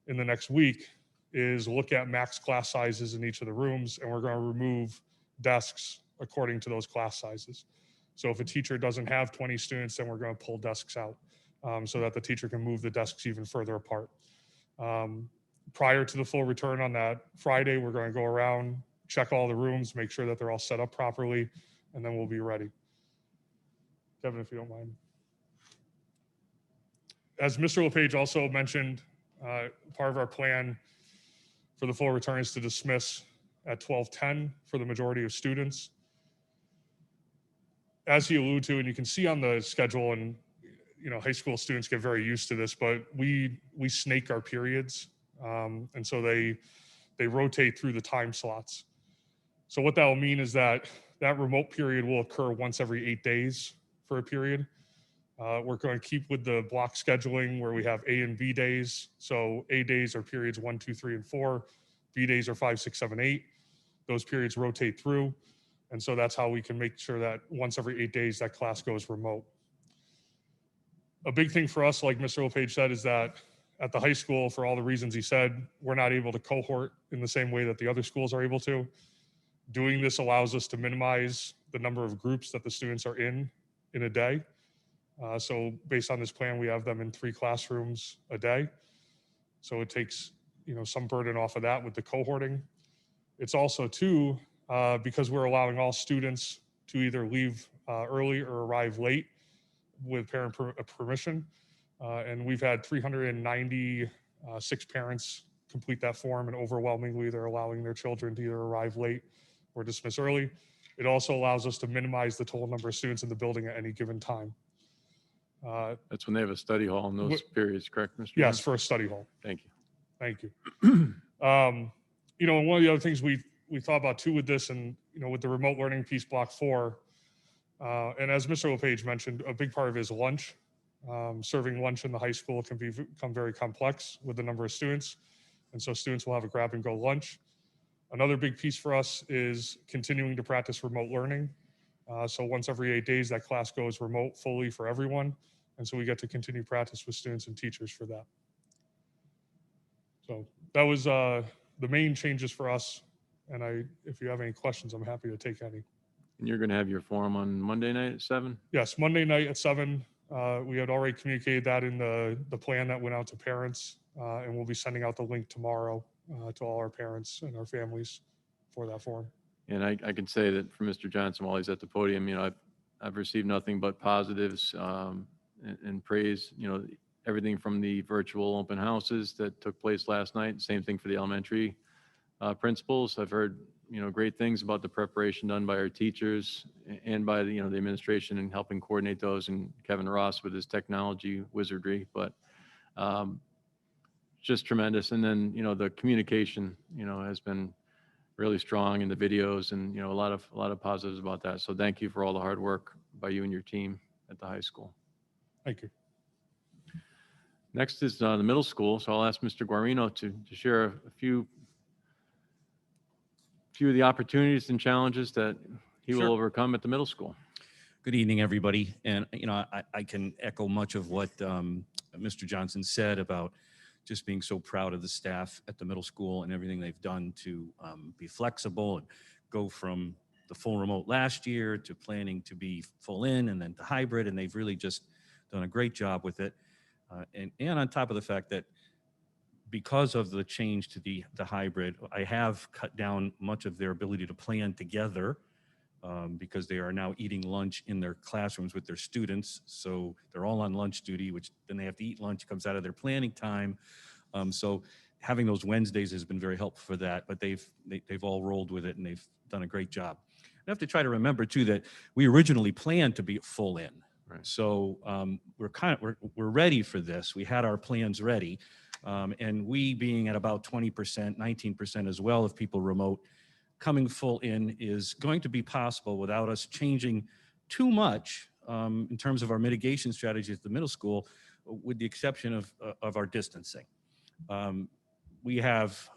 in the next week is look at max class sizes in each of the rooms, and we're going to remove desks according to those class sizes. So if a teacher doesn't have 20 students, then we're going to pull desks out so that the teacher can move the desks even further apart. Prior to the full return on that Friday, we're going to go around, check all the rooms, make sure that they're all set up properly, and then we'll be ready. Kevin, if you don't mind. As Mr. LePage also mentioned, part of our plan for the full return is to dismiss at 12:10 for the majority of students. As he alluded to, and you can see on the schedule, and high school students get very used to this, but we snake our periods, and so they rotate through the time slots. So what that will mean is that remote period will occur once every 8 days for a period. We're going to keep with the block scheduling where we have A and B days. So A days are periods 1, 2, 3, and 4. B days are 5, 6, 7, 8. Those periods rotate through. And so that's how we can make sure that once every 8 days that class goes remote. A big thing for us, like Mr. LePage said, is that at the high school, for all the reasons he said, we're not able to cohort in the same way that the other schools are able to. Doing this allows us to minimize the number of groups that the students are in a day. So based on this plan, we have them in 3 classrooms a day. So it takes, some burden off of that with the cohorting. It's also too, because we're allowing all students to either leave early or arrive late with parent permission. And we've had 396 parents complete that form, and overwhelmingly they're allowing their children to either arrive late or dismiss early. It also allows us to minimize the total number of students in the building at any given time. That's when they have a study hall in those periods, correct, Mr. Yes, Mayor? for a study hall. Thank you. Thank you. And one of the other things we thought about too with this, and with the remote learning piece, block 4, and as Mr. LePage mentioned, a big part of it is lunch. Serving lunch in the high school can become very complex with the number of students, and so students will have a grab and go lunch. Another big piece for us is continuing to practice remote learning. So once every 8 days, that class goes remote fully for everyone. And so we get to continue practice with students and teachers for that. So that was the main changes for us. And if you have any questions, I'm happy to take any. And you're going to have your forum on Monday night at 7? Yes, Monday night at 7. We had already communicated that in the plan that went out to parents. And we'll be sending out the link tomorrow to all our parents and our families for that forum. And I can say that for Mr. Johnson, while he's at the podium, I've received nothing but positives and praise, everything from the virtual open houses that took place last night. Same thing for the elementary principals. I've heard, great things about the preparation done by our teachers and by the administration in helping coordinate those, and Kevin Ross with his technology wizardry, but just tremendous. And then, the communication, has been really strong in the videos, and, a lot of positives about that. So thank you for all the hard work by you and your team at the high school. Thank you. Next is the middle school, so I'll ask Mr. Guarino to share a few of the opportunities and challenges that he will Sure. overcome at the middle school. Good evening, everybody. And, I can echo much of what Mr. Johnson said about just being so proud of the staff at the middle school and everything they've done to be flexible and go from the full remote last year to planning to be full in and then to hybrid. And they've really just done a great job with it. And on top of the fact that because of the change to the hybrid, I have cut down much of their ability to plan together because they are now eating lunch in their classrooms with their students. So they're all on lunch duty, which then they have to eat lunch, comes out of their planning time. So having those Wednesdays has been very helpful for that, but they've all rolled with it and they've done a great job. I have to try to remember too that we originally planned to be full in. Right. So we're ready for this. We had our plans ready. And we being at about 20%, 19% as well of people remote, coming full in is going to be possible without us changing too much in terms of our mitigation strategies at the middle school, with the exception of our distancing. We have,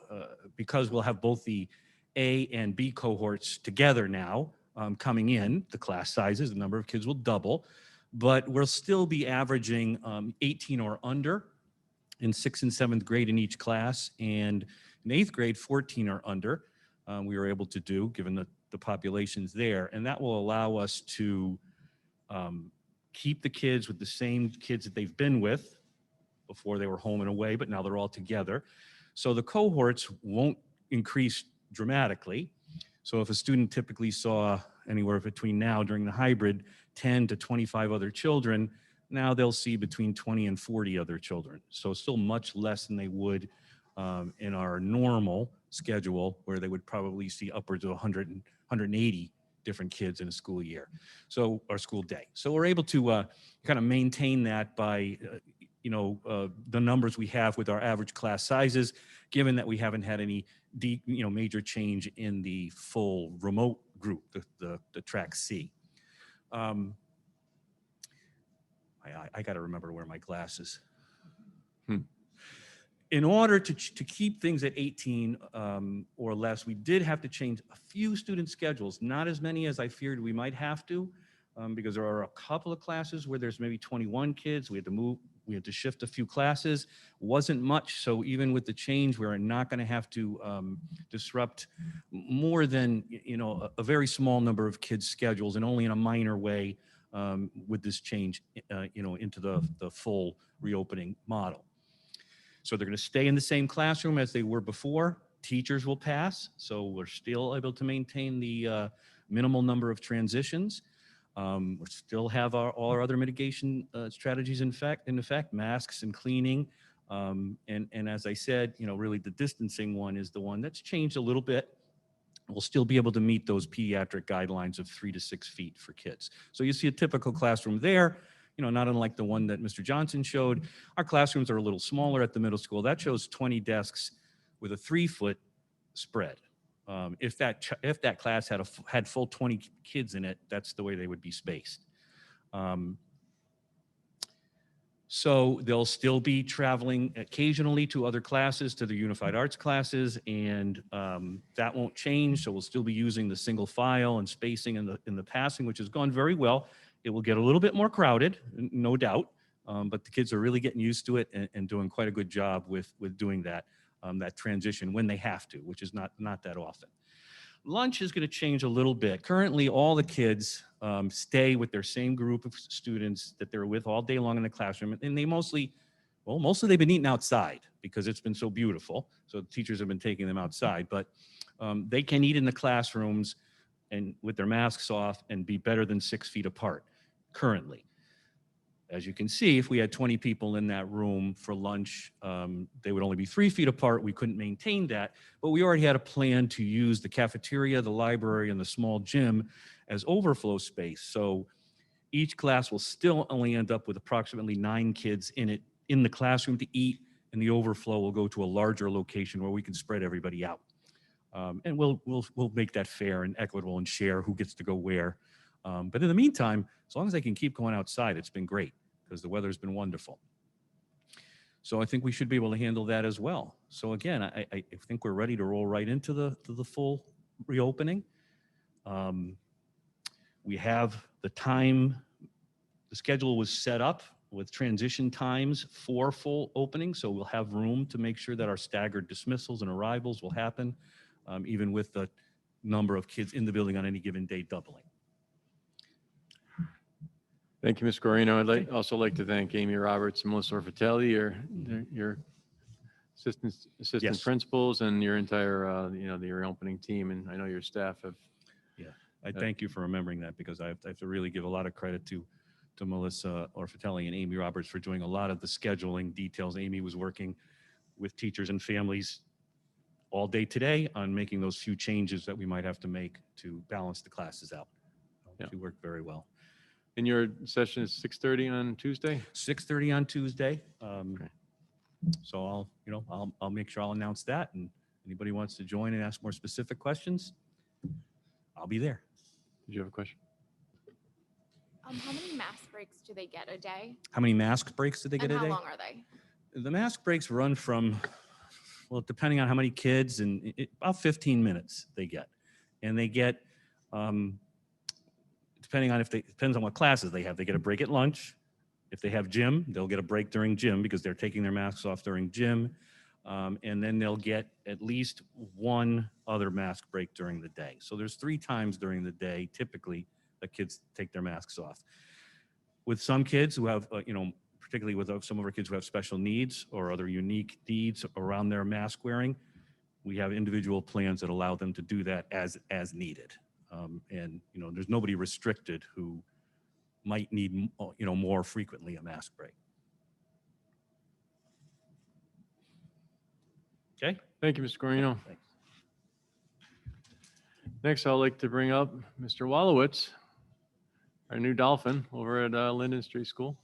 because we'll have both the A and B cohorts together now coming in, the class sizes, the number of kids will double, but we'll still be averaging 18 or under in 6th and 7th grade in each class, and in 8th grade, 14 or under. We were able to do, given the populations there, and that will allow us to keep the kids with the same kids that they've been with before they were home and away, but now they're all together. So the cohorts won't increase dramatically. So if a student typically saw anywhere between now during the hybrid 10 to 25 other children, now they'll see between 20 and 40 other children. So still much less than they would in our normal schedule, where they would probably see upwards of 100 and 180 different kids in a school year, so our school day. So we're able to kind of maintain that by the numbers we have with our average class sizes, given that we haven't had any major change in the full remote group, the track C. I got to remember to wear my glasses. In order to keep things at 18 or less, we did have to change a few student schedules, not as many as I feared we might have to, because there are a couple of classes where there's maybe 21 kids. We had to shift a few classes. Wasn't much, so even with the change, we're not going to have to disrupt more than a very small number of kids' schedules, and only in a minor way with this change into the full reopening model. So they're going to stay in the same classroom as they were before. Teachers will pass, so we're still able to maintain the minimal number of transitions. We still have all our other mitigation strategies in effect, masks and cleaning. And as I said, really the distancing one is the one that's changed a little bit. We'll still be able to meet those pediatric guidelines of 3 to 6 feet for kids. So you see a typical classroom there, not unlike the one that Mr. Johnson showed. Our classrooms are a little smaller at the middle school. That shows 20 desks with a 3-foot spread. If that class had full 20 kids in it, that's the way they would be spaced. So they'll still be traveling occasionally to other classes, to the unified arts classes, and that won't change. So we'll still be using the single file and spacing in the passing, which has gone very well. It will get a little bit more crowded, no doubt, but the kids are really getting used to it and doing quite a good job with doing that transition when they have to, which is not that often. Lunch is going to change a little bit. Currently, all the kids stay with their same group of students that they're with all day long in the classroom, and they mostly they've been eating outside because it's been so beautiful. So the teachers have been taking them outside, but they can eat in the classrooms and with their masks off and be better than 6 feet apart currently. As you can see, if we had 20 people in that room for lunch, they would only be 3 feet apart. We couldn't maintain that, but we already had a plan to use the cafeteria, the library, and the small gym as overflow space. So each class will still only end up with approximately 9 kids in the classroom to eat, and the overflow will go to a larger location where we can spread everybody out. And we'll make that fair and equitable and share who gets to go where. But in the meantime, as long as they can keep going outside, it's been great because the weather's been wonderful. So I think we should be able to handle that as well. So again, I think we're ready to roll right into the full reopening. We have the time, the schedule was set up with transition times for full opening, so we'll have room to make sure that our staggered dismissals and arrivals will happen, even with the number of kids in the building on any given day doubling. Thank you, Ms. Guarino. I'd also like to thank Amy Roberts and Melissa Orfatelli, your assistant Yes. principals, and your entire, the reopening team, and I know your staff have. I thank you for remembering that, because I have to really give a lot of credit to Melissa Orfatelli and Amy Roberts for doing a lot of the scheduling details. Amy was working with teachers and families all day today on making those few changes that we might have to make to balance the classes out. Yeah. She worked very well. And your session is 6:30 on Tuesday? 6:30 on Tuesday. Okay. So I'll make sure I'll announce that, and anybody wants to join and ask more specific questions, I'll be there. Did you have a question? How many mask breaks do they get a day? How many mask breaks did they get And a day? how long are they? The mask breaks run from, well, depending on how many kids, and about 15 minutes they get. And they get, depending on depends on what classes they have. They get a break at lunch. If they have gym, they'll get a break during gym because they're taking their masks off during gym. And then they'll get at least one other mask break during the day. So there's 3 times during the day, typically, that kids take their masks off. With some kids who have, particularly with some of our kids who have special needs or other unique needs around their mask wearing, we have individual plans that allow them to do that as needed. And there's nobody restricted who might need, more frequently a mask break. Okay. Thank you, Mr. Guarino. Thanks. Next, I'd like to bring up Mr. Wallowitz, our new Dolphin over at Linden Street School.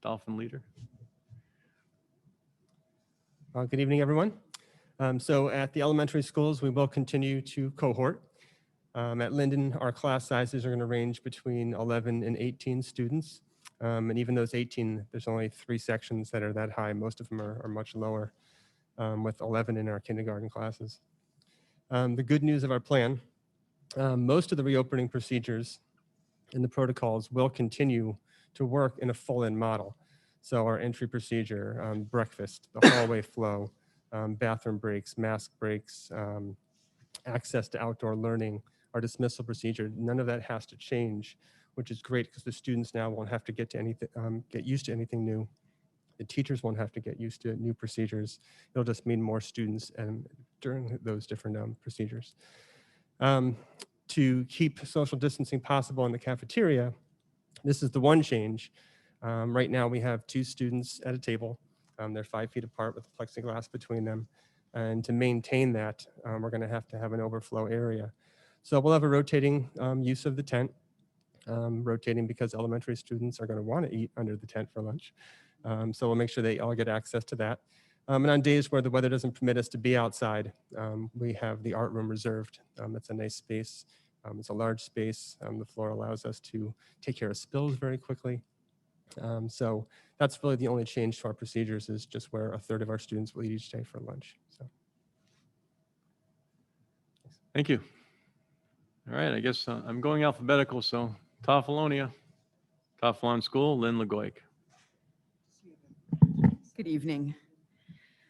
Dolphin leader. Good evening, everyone. So at the elementary schools, we will continue to cohort. At Linden, our class sizes are going to range between 11 and 18 students. And even those 18, there's only 3 sections that are that high. Most of them are much lower, with 11 in our kindergarten classes. The good news of our plan, most of the reopening procedures and the protocols will continue to work in a full-in model. So our entry procedure, breakfast, the hallway flow, bathroom breaks, mask breaks, access to outdoor learning, our dismissal procedure, none of that has to change, which is great because the students now won't have to get used to anything new. The teachers won't have to get used to new procedures. It'll just mean more students during those different procedures. To keep social distancing possible in the cafeteria, this is the one change. Right now we have 2 students at a table. They're 5 feet apart with plexiglass between them. And to maintain that, we're going to have an overflow area. So we'll have a rotating use of the tent, rotating because elementary students are going to want to eat under the tent for lunch. So we'll make sure they all get access to that. And on days where the weather doesn't permit us to be outside, we have the art room reserved. It's a nice space. It's a large space. The floor allows us to take care of spills very quickly. So that's really the only change to our procedures, is just where 1/3 of our students will eat each day for lunch. So. Thank you. All right, I guess I'm going alphabetical, so Toffalonia, Toffalon School, Lynn LeGoik. Good evening.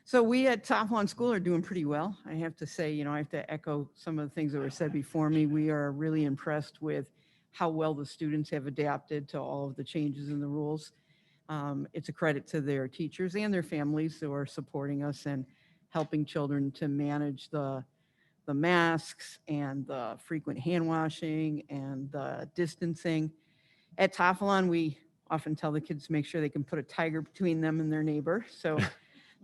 So we at Toffalon School are doing pretty well. I have to say, I have to echo some of the things that were said before me. We are really impressed with how well the students have adapted to all of the changes in the rules. It's a credit to their teachers and their families who are supporting us and helping children to manage the masks and the frequent hand washing and the distancing. At Toffalon, we often tell the kids to make sure they can put a tiger between them and their neighbor. So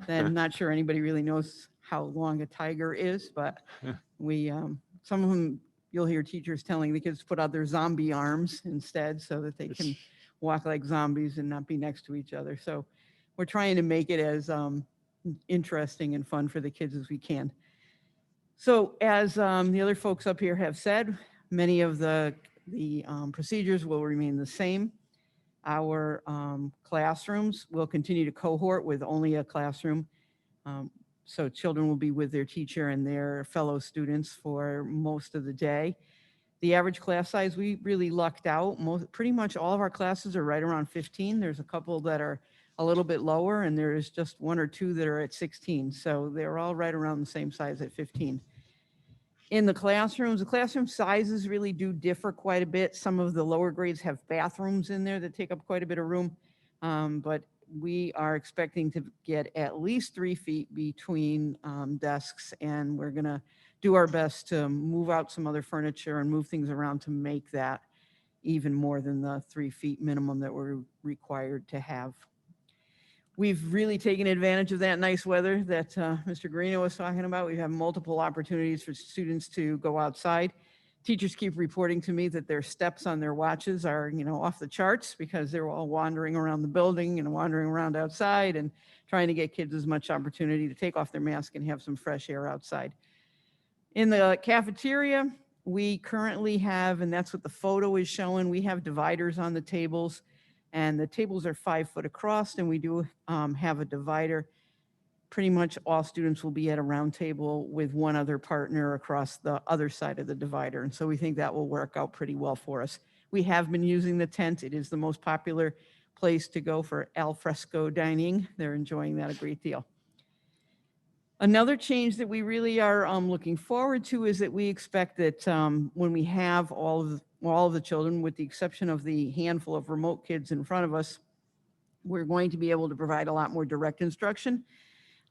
I'm not sure anybody really knows how long a tiger is, but some of them, you'll hear teachers telling the kids to put out their zombie arms instead so that they can walk like zombies and not be next to each other. So we're trying to make it as interesting and fun for the kids as we can. So as the other folks up here have said, many of the procedures will remain the same. Our classrooms will continue to cohort with only a classroom. So children will be with their teacher and their fellow students for most of the day. The average class size, we really lucked out. Pretty much all of our classes are right around 15. There's a couple that are a little bit lower, and there's just one or two that are at 16. So they're all right around the same size at 15. In the classrooms, the classroom sizes really do differ quite a bit. Some of the lower grades have bathrooms in there that take up quite a bit of room. But we are expecting to get at least 3 feet between desks, and we're going to do our best to move out some other furniture and move things around to make that even more than the 3 feet minimum that we're required to have. We've really taken advantage of that nice weather that Mr. Guarino was talking about. We have multiple opportunities for students to go outside. Teachers keep reporting to me that their steps on their watches are, off the charts because they're all wandering around the building and wandering around outside and trying to get kids as much opportunity to take off their mask and have some fresh air outside. In the cafeteria, we currently have, and that's what the photo is showing, we have dividers on the tables. And the tables are 5 foot across, and we do have a divider. Pretty much all students will be at a round table with one other partner across the other side of the divider. And so we think that will work out pretty well for us. We have been using the tent. It is the most popular place to go for al fresco dining. They're enjoying that a great deal. Another change that we really are looking forward to is that we expect that when we have all of the children, with the exception of the handful of remote kids in front of us, we're going to be able to provide a lot more direct instruction.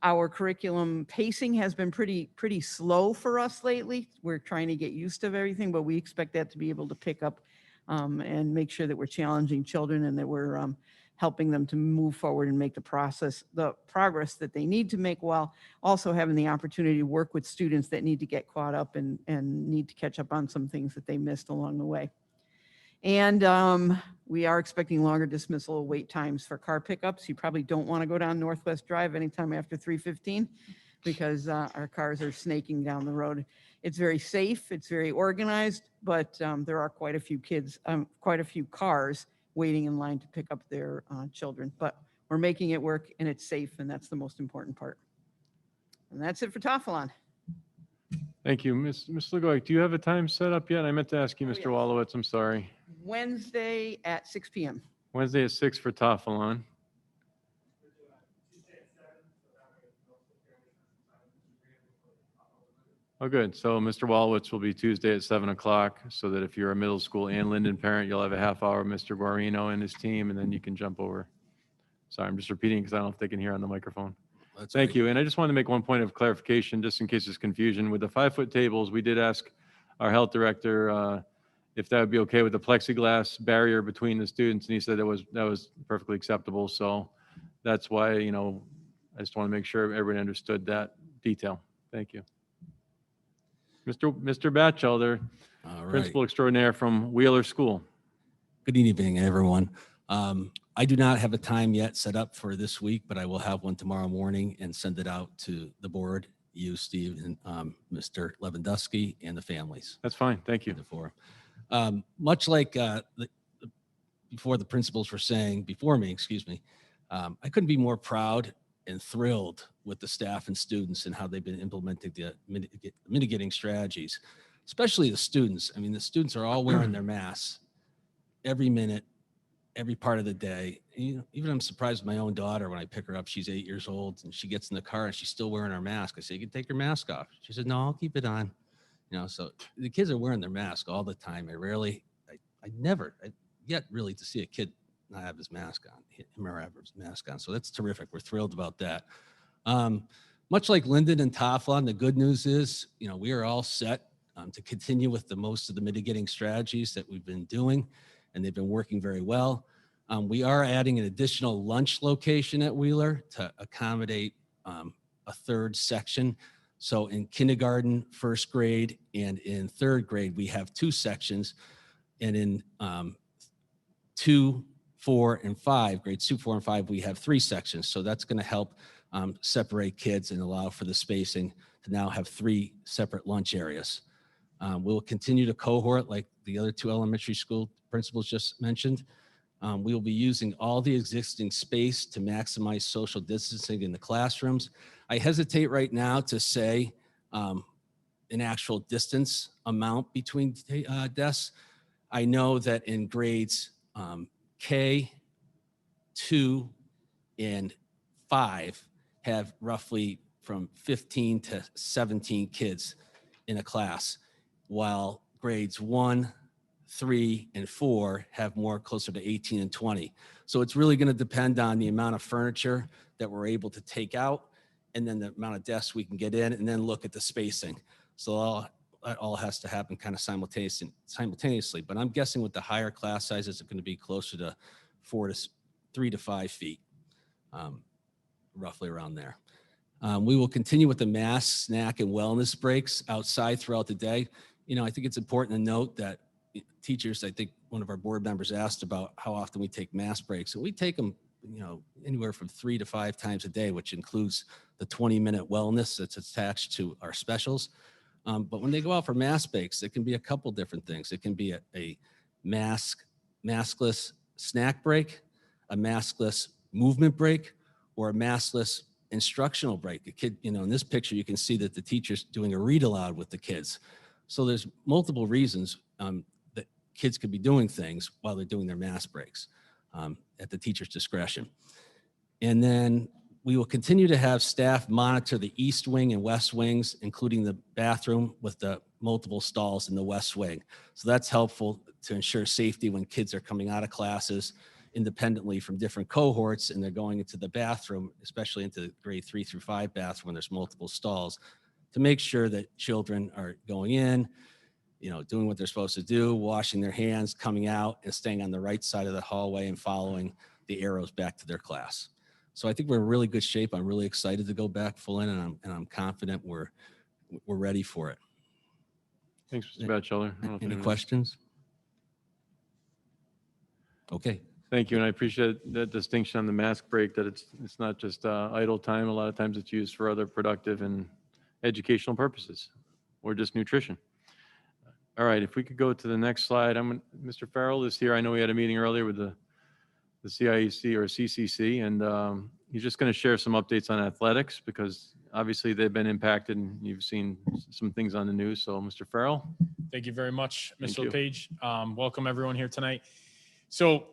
Our curriculum pacing has been pretty slow for us lately. We're trying to get used to everything, but we expect that to be able to pick up and make sure that we're challenging children and that we're helping them to move forward and make the progress that they need to make, while also having the opportunity to work with students that need to get caught up and need to catch up on some things that they missed along the way. And we are expecting longer dismissal wait times for car pickups. You probably don't want to go down Northwest Drive anytime after 3:15 because our cars are snaking down the road. It's very safe, it's very organized, but there are quite a few cars waiting in line to pick up their children. But we're making it work, and it's safe, and that's the most important part. And that's it for Tafalon. Thank you. Ms. Legoy, do you have a time set up yet? I meant to ask you, Oh, Mr. yes. Wallowitz, I'm sorry. Wednesday at 6 p.m. Wednesday at 6 for Tafalon. Oh, good. So Mr. Wallowitz will be Tuesday at 7 o'clock, so that if you're a middle school and Linden parent, you'll have a half hour with Mr. Guarino and his team, and then you can jump over. Sorry, I'm just repeating because I don't know if they can hear on the microphone. Thank you. And I just want to make one point of clarification, just in case there's confusion. With the 5-foot tables, we did ask our health director if that would be okay with the plexiglass barrier between the students, and he said that was perfectly acceptable. So that's why, I just want to make sure everybody understood that detail. Thank you. Mr. Batchelder, All right. Principal Extraordinaire from Wheeler School. Good evening, everyone. I do not have a time yet set up for this week, but I will have one tomorrow morning and send it out to the board, you, Steve, and Mr. Lewandowski, and the families. That's fine. Thank you. Much like before the principals were saying, before me, excuse me, I couldn't be more proud and thrilled with the staff and students and how they've been implementing the mitigating strategies, especially the students. I mean, the students are all wearing their masks every minute, every part of the day. Even I'm surprised with my own daughter when I pick her up. She's 8 years old and she gets in the car and she's still wearing her mask. I say, you can take your mask off. She said, no, I'll keep it on. So the kids are wearing their mask all the time. I never yet really to see a kid not have his mask on, him or have his mask on. So that's terrific. We're thrilled about that. Much like Linden and Tafalon, the good news is, we are all set to continue with most of the mitigating strategies that we've been doing, and they've been working very well. We are adding an additional lunch location at Wheeler to accommodate a third section. So in kindergarten, first grade, and in third grade, we have 2 sections. And in 2, 4, and 5, grades 2, 4, and 5, we have 3 sections. So that's going to help separate kids and allow for the spacing to now have 3 separate lunch areas. We'll continue to cohort like the other 2 elementary school principals just mentioned. We will be using all the existing space to maximize social distancing in the classrooms. I hesitate right now to say an actual distance amount between desks. I know that in grades K, 2, and 5 have roughly from 15 to 17 kids in a class, while grades 1, 3, and 4 have more closer to 18 and 20. So it's really going to depend on the amount of furniture that we're able to take out, and then the amount of desks we can get in, and then look at the spacing. So that all has to happen kind of simultaneously. But I'm guessing with the higher class sizes, it's going to be closer to 3 to 5 feet, roughly around there. We will continue with the mask, snack, and wellness breaks outside throughout the day. You know, I think it's important to note that teachers, I think one of our board members asked about how often we take mask breaks, and we take them, you know, anywhere from 3 to 5 times a day, which includes the 20-minute wellness that's attached to our specials. But when they go out for mask breaks, it can be a couple different things. It can be a maskless snack break, a maskless movement break, or a maskless instructional break. The kid, you know, in this picture, you can see that the teacher's doing a read aloud with the kids. So there's multiple reasons that kids could be doing things while they're doing their mask breaks at the teacher's discretion. And then we will continue to have staff monitor the east wing and west wings, including the bathroom with the multiple stalls in the west wing. So that's helpful to ensure safety when kids are coming out of classes independently from different cohorts and they're going into the bathroom, especially into the grade 3 through 5 bathroom when there's multiple stalls, to make sure that children are going in, you know, doing what they're supposed to do, washing their hands, coming out, and staying on the right side of the hallway and following the arrows back to their class. So I think we're in really good shape. I'm really excited to go back full in, and I'm confident we're ready for it. Thanks, Mr. Batchelder. I don't know if Any anyone- questions? Okay. Thank you, and I appreciate that distinction on the mask break, that it's not just idle time. A lot of times it's used for other productive and educational purposes, or just nutrition. All right, if we could go to the next slide. Mr. Farrell is here. I know we had a meeting earlier with the CIEC or CCC, and he's just going to share some updates on athletics because obviously they've been impacted and you've seen some things on the news. So, Mr. Farrell. Thank you very much, Thank Mr. you. LePage. Welcome everyone here tonight. So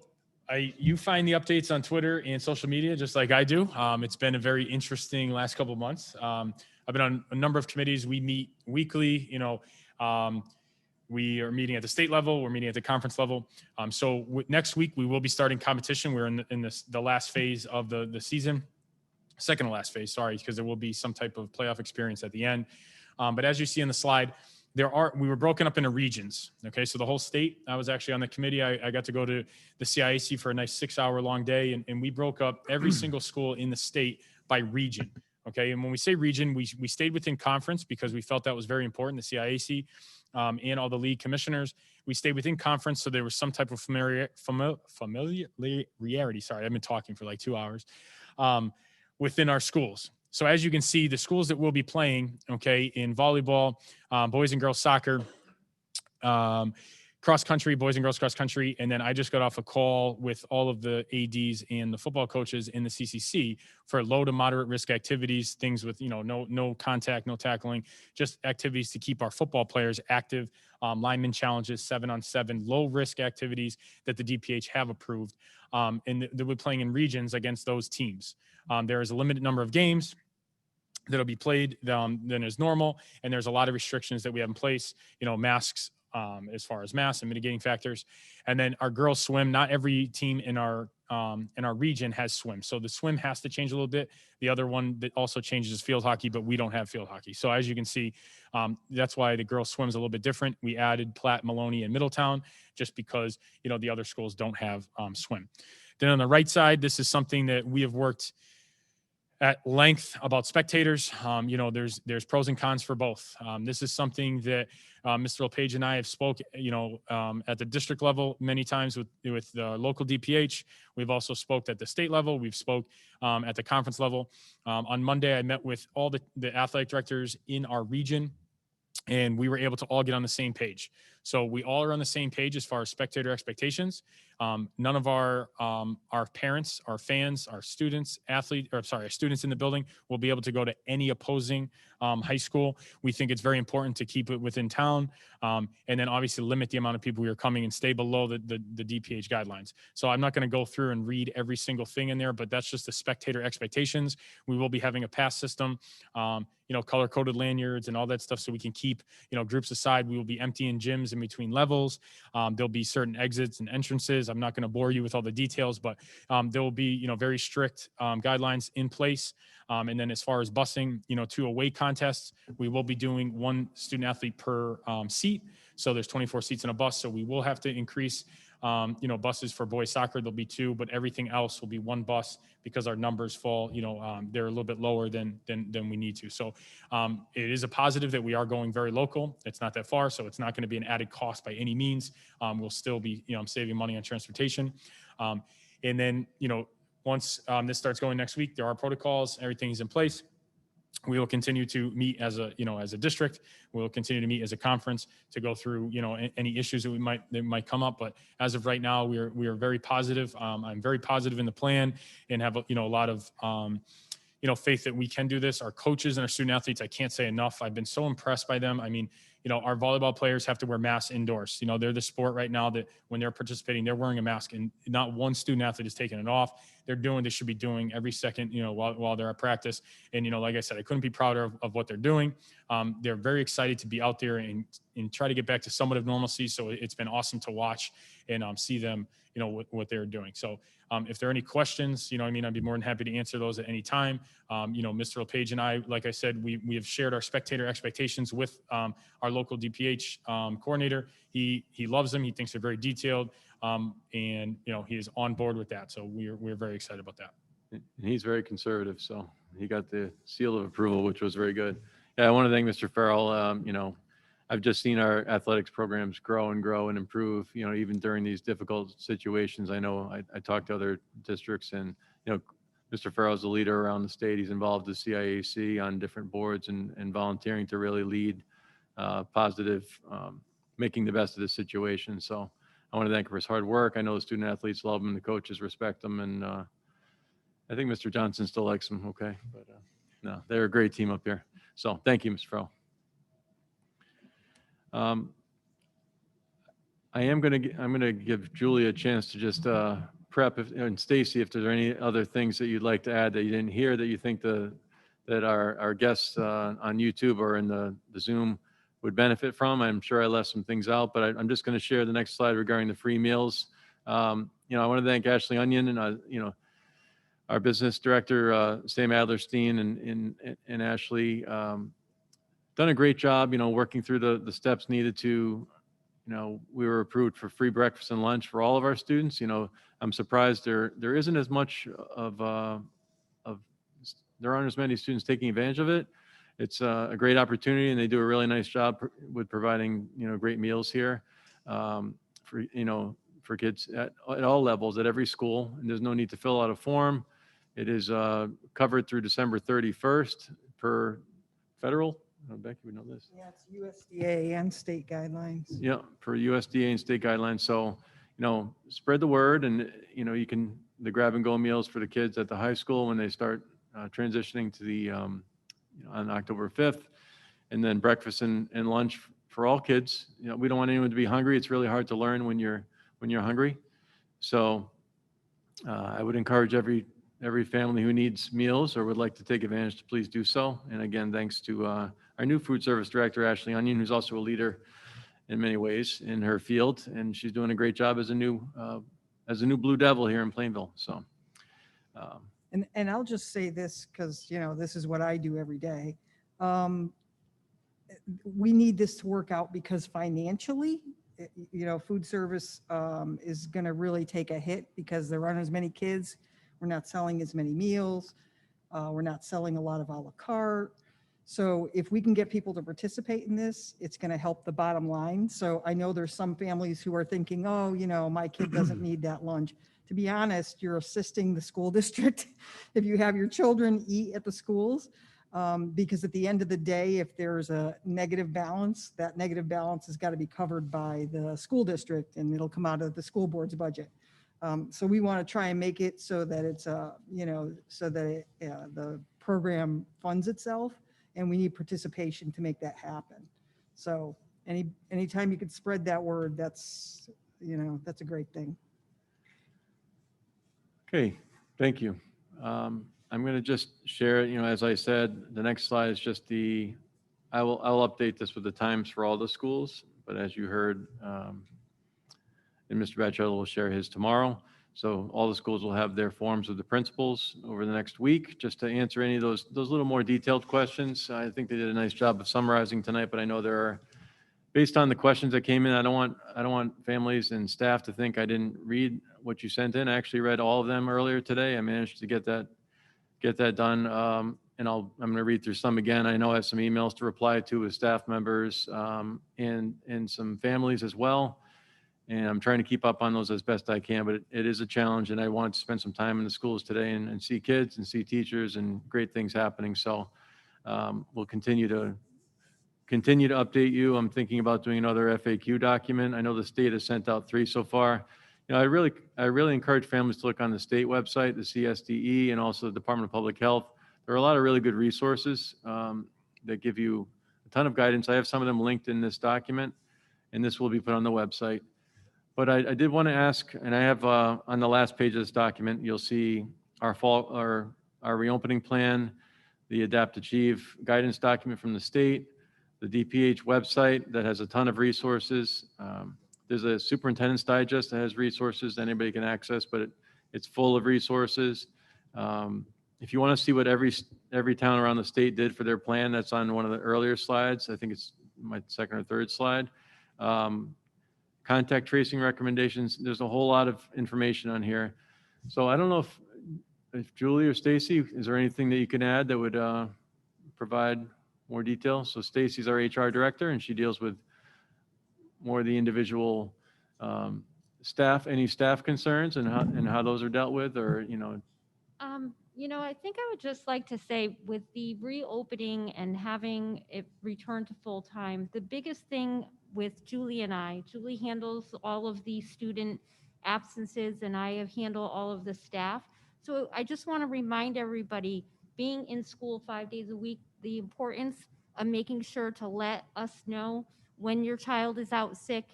you find the updates on Twitter and social media just like I do. It's been a very interesting last couple of months. I've been on a number of committees. We meet weekly, you know, we are meeting at the state level. We're meeting at the conference level. Next week, we will be starting competition. We're in the last phase of the season, second to last phase, sorry, because there will be some type of playoff experience at the end. But as you see on the slide, we were broken up into regions. Okay, so the whole state, I was actually on the committee. I got to go to the CIAC for a nice 6-hour-long day, and we broke up every single school in the state by region. Okay, and when we say region, we stayed within conference because we felt that was very important, the CIAC and all the league commissioners. We stayed within conference, so there was some type of familiarity. Sorry, I've been talking for like 2 hours within our schools. So as you can see, the schools that will be playing, okay, in volleyball, boys and girls soccer, cross country, boys and girls cross country. And then I just got off a call with all of the ADs and the football coaches in the CCC for low to moderate risk activities, things with, you know, no contact, no tackling, just activities to keep our football players active, lineman challenges, 7-on-7, low risk activities that the DPH have approved. And they'll be playing in regions against those teams. There is a limited number of games that'll be played than is normal. And there's a lot of restrictions that we have in place, you know, masks, as far as masks and mitigating factors. And then our girls swim, not every team in our region has swim. So the swim has to change a little bit. The other one that also changes is field hockey, but we don't have field hockey. So as you can see, that's why the girls swim is a little bit different. We added Platt, Maloney, and Middletown just because, you know, the other schools don't have swim. Then on the right side, this is something that we have worked at length about spectators. You know, there's pros and cons for both. This is something that Mr. LePage and I have spoke, you know, at the district level many times with the local DPH. We've also spoke at the state level. We've spoke at the conference level. On Monday, I met with all the athletic directors in our region, and we were able to all get on the same page. So we all are on the same page as far as spectator expectations. None of our parents, our fans, our students, our students in the building will be able to go to any opposing high school. We think it's very important to keep it within town, and then obviously limit the amount of people who are coming and stay below the DPH guidelines. So I'm not going to go through and read every single thing in there, but that's just the spectator expectations. We will be having a pass system, color-coded lanyards and all that stuff, so we can keep groups aside. We will be emptying gyms in between levels. There'll be certain exits and entrances. I'm not going to bore you with all the details, but there will be very strict guidelines in place. And then as far as busing, to away contests, we will be doing one student athlete per seat. So there's 24 seats in a bus. So we will have to increase, buses for boys soccer. There'll be 2, but everything else will be 1 bus because our numbers fall, they're a little bit lower than we need to. So it is a positive that we are going very local. It's not that far, so it's not going to be an added cost by any means. We'll still be, saving money on transportation. And then, once this starts going next week, there are protocols, everything's in place. We will continue to meet as a district. We'll continue to meet as a conference to go through, any issues that might come up. But as of right now, we are very positive. I'm very positive in the plan and have, a lot of, faith that we can do this. Our coaches and our student athletes, I can't say enough. I've been so impressed by them. I mean, our volleyball players have to wear masks indoors. They're the sport right now that when they're participating, they're wearing a mask, and not one student athlete is taking it off. They should be doing every second, while they're at practice. And, like I said, I couldn't be prouder of what they're doing. They're very excited to be out there and try to get back to somewhat of normalcy. So it's been awesome to watch and see them, what they're doing. So if there are any questions, I'd be more than happy to answer those at any time. Mr. LePage and I, like I said, we have shared our spectator expectations with our local DPH coordinator. He loves them. He thinks they're very detailed. And he is on board with that. So we're very excited about that. And he's very conservative, so he got the seal of approval, which was very good. Yeah, I want to thank Mr. Farrell. I've just seen our athletics programs grow and improve, even during these difficult situations. I know I talked to other districts, and, Mr. Farrell's a leader around the state. He's involved with CIAC on different boards and volunteering to really lead positive, making the best of this situation. So I want to thank him for his hard work. I know the student athletes love him, the coaches respect him, and I think Mr. Johnson still likes him. Okay, but no, they're a great team up here. So thank you, Mr. Farrell. I'm going to give Julie a chance to just prep and Stacy, if there's any other things that you'd like to add that you didn't hear that you think that our guests on YouTube or in the Zoom would benefit from. I'm sure I left some things out, but I'm just going to share the next slide regarding the free meals. I want to thank Ashley Onion and our business director, Sam Adlerstein, and Ashley. Done a great job, working through the steps needed to, we were approved for free breakfast and lunch for all of our students. I'm surprised there isn't as much there aren't as many students taking advantage of it. It's a great opportunity, and they do a really nice job with providing, great meals here for kids at all levels at every school. And there's no need to fill out a form. It is covered through December 31st per federal. Becky would know this. Yeah, it's USDA and state guidelines. Yeah, for USDA and state guidelines. So, spread the word, and, you can, the grab and go meals for the kids at the high school when they start transitioning to the, on October 5th, and then breakfast and lunch for all kids. We don't want anyone to be hungry. It's really hard to learn when you're hungry. So I would encourage every family who needs meals or would like to take advantage to please do so. And again, thanks to our new food service director, Ashley Onion, who's also a leader in many ways in her field, and she's doing a great job as a new Blue Devil here in Plainville. So, and I'll just say this because this is what I do every day. We need this to work out because financially, food service is going to really take a hit because there aren't as many kids. We're not selling as many meals. We're not selling a lot of a la carte. So if we can get people to participate in this, it's going to help the bottom line. So I know there's some families who are thinking, oh, my kid doesn't need that lunch. To be honest, you're assisting the school district if you have your children eat at the schools. Because at the end of the day, if there's a negative balance, that negative balance has got to be covered by the school district and it'll come out of the school board's budget. So we want to try and make it so that it's so that the program funds itself, and we need participation to make that happen. So anytime you could spread that word, that's a great thing. Okay, thank you. I'm going to just share, as I said, the next slide is just I'll update this with the times for all the schools, but as you heard, and Mr. Batchelor will share his tomorrow. So all the schools will have their forms with the principals over the next week, just to answer any of those little more detailed questions. I think they did a nice job of summarizing tonight, but I know there are, based on the questions that came in, I don't want families and staff to think I didn't read what you sent in. I actually read all of them earlier today. I managed to get that done. And I'm going to read through some again. I know I have some emails to reply to with staff members and some families as well. And I'm trying to keep up on those as best I can, but it is a challenge. And I want to spend some time in the schools today and see kids and see teachers and great things happening. So we'll continue to update you. I'm thinking about doing another FAQ document. I know the state has sent out 3 so far. I really encourage families to look on the state website, the CSDE, and also the Department of Public Health. There are a lot of really good resources that give you a ton of guidance. I have some of them linked in this document, and this will be put on the website. But I did want to ask, and I have on the last page of this document, you'll see our reopening plan, the Adapt Achieve guidance document from the state, the DPH website that has a ton of resources. There's a superintendent's digest that has resources that anybody can access, but it's full of resources. If you want to see what every town around the state did for their plan, that's on one of the earlier slides. I think it's my second or third slide. Contact tracing recommendations. There's a whole lot of information on here. So I don't know if Julie or Stacy, is there anything that you can add that would provide more detail? So Stacy's our HR director, and she deals with more of the individual staff, any staff concerns and how those are dealt with, or I think I would just like to say, with the reopening and having it return to full time, the biggest thing with Julie handles all of the student absences, and I have handled all of the staff. So I just want to remind everybody, being in school 5 days a week, the importance of making sure to let us know when your child is out sick,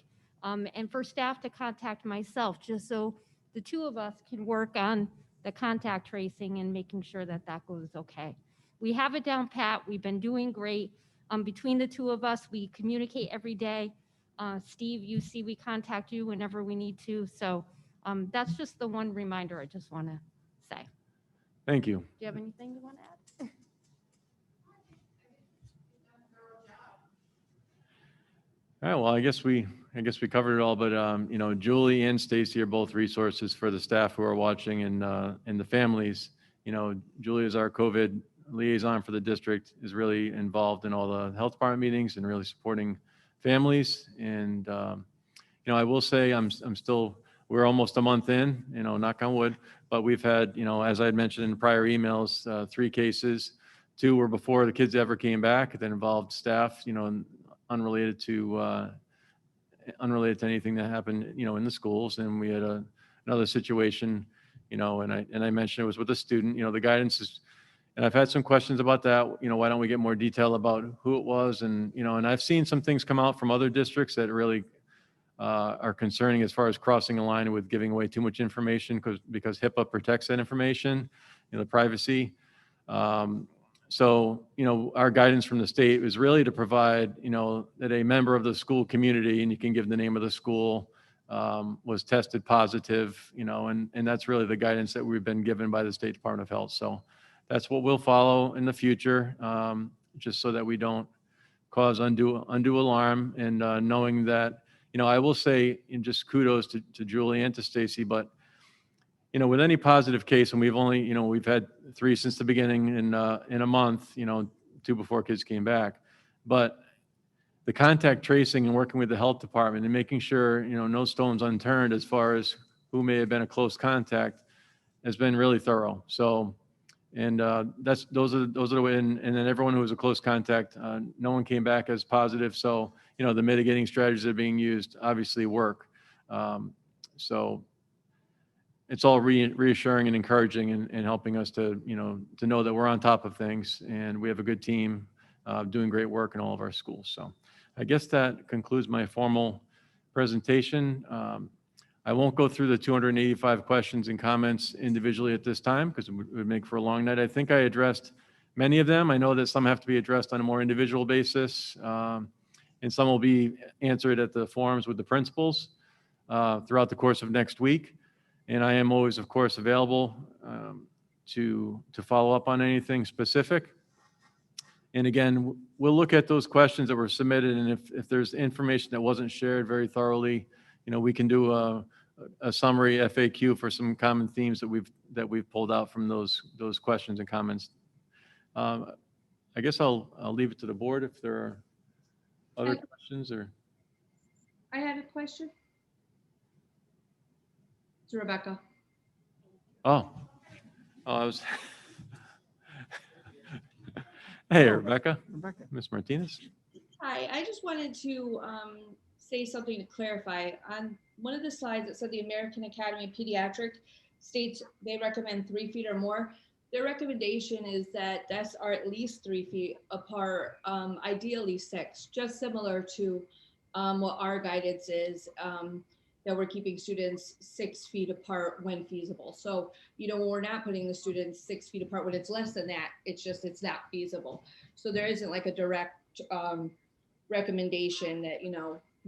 and for staff to contact myself, just so the 2 of us can work on the contact tracing and making sure that goes okay. We have it down pat. We've been doing great. Between the 2 of us, we communicate every day. Steve, you see, we contact you whenever we need to. So that's just the one reminder I just want to say. Thank you. Do you have anything you want to add? All right, well, I guess we covered it all, but Julie and Stacy are both resources for the staff who are watching and the families. Julie is our COVID liaison for the district, is really involved in all the health department meetings and really supporting families. And I will say we're almost a month in, knock on wood, but we've had, as I had mentioned in prior emails, 3 cases. 2 were before the kids ever came back that involved staff, unrelated to anything that happened, in the schools. And we had another situation, and I mentioned it was with a student. The guidance is, and I've had some questions about that. Why don't we get more detail about who it was? And and I've seen some things come out from other districts that really are concerning as far as crossing a line with giving away too much information because HIPAA protects that information, the privacy. So, our guidance from the state was really to provide, that a member of the school community, and you can give the name of the school, was tested positive, and that's really the guidance that we've been given by the State Department of Health. So that's what we'll follow in the future, just so that we don't cause undue alarm. And knowing that, I will say, and just kudos to Julie and to Stacy, but with any positive case, and we've had 3 since the beginning in a month, 2 before kids came back, but the contact tracing and working with the health department and making sure, no stones unturned as far as who may have been a close contact has been really thorough. So And those are the way. And then everyone who was a close contact, no one came back as positive. So, the mitigating strategies that are being used obviously work. So it's all reassuring and encouraging and helping us to know that we're on top of things and we have a good team doing great work in all of our schools. So I guess that concludes my formal presentation. I won't go through the 285 questions and comments individually at this time because it would make for a long night. I think I addressed many of them. I know that some have to be addressed on a more individual basis, and some will be answered at the forums with the principals throughout the course of next week. And I am always, of course, available to follow up on anything specific. And again, we'll look at those questions that were submitted, and if there's information that wasn't shared very thoroughly, we can do a summary FAQ for some common themes that we've pulled out from those questions and comments. I guess I'll leave it to the board if there are other questions or. I had a question. It's Rebecca. Oh, I was. Hey, Rebecca. Ms. Martinez. Hi, I just wanted to say something to clarify. On one of the slides, it said the American Academy of Pediatrics states they recommend 3 feet or more. Their recommendation is that desks are at least 3 feet apart, ideally 6, just similar to what our guidance is, that we're keeping students 6 feet apart when feasible. So, we're not putting the students 6 feet apart when it's less than that. It's not feasible. So there isn't like a direct recommendation that,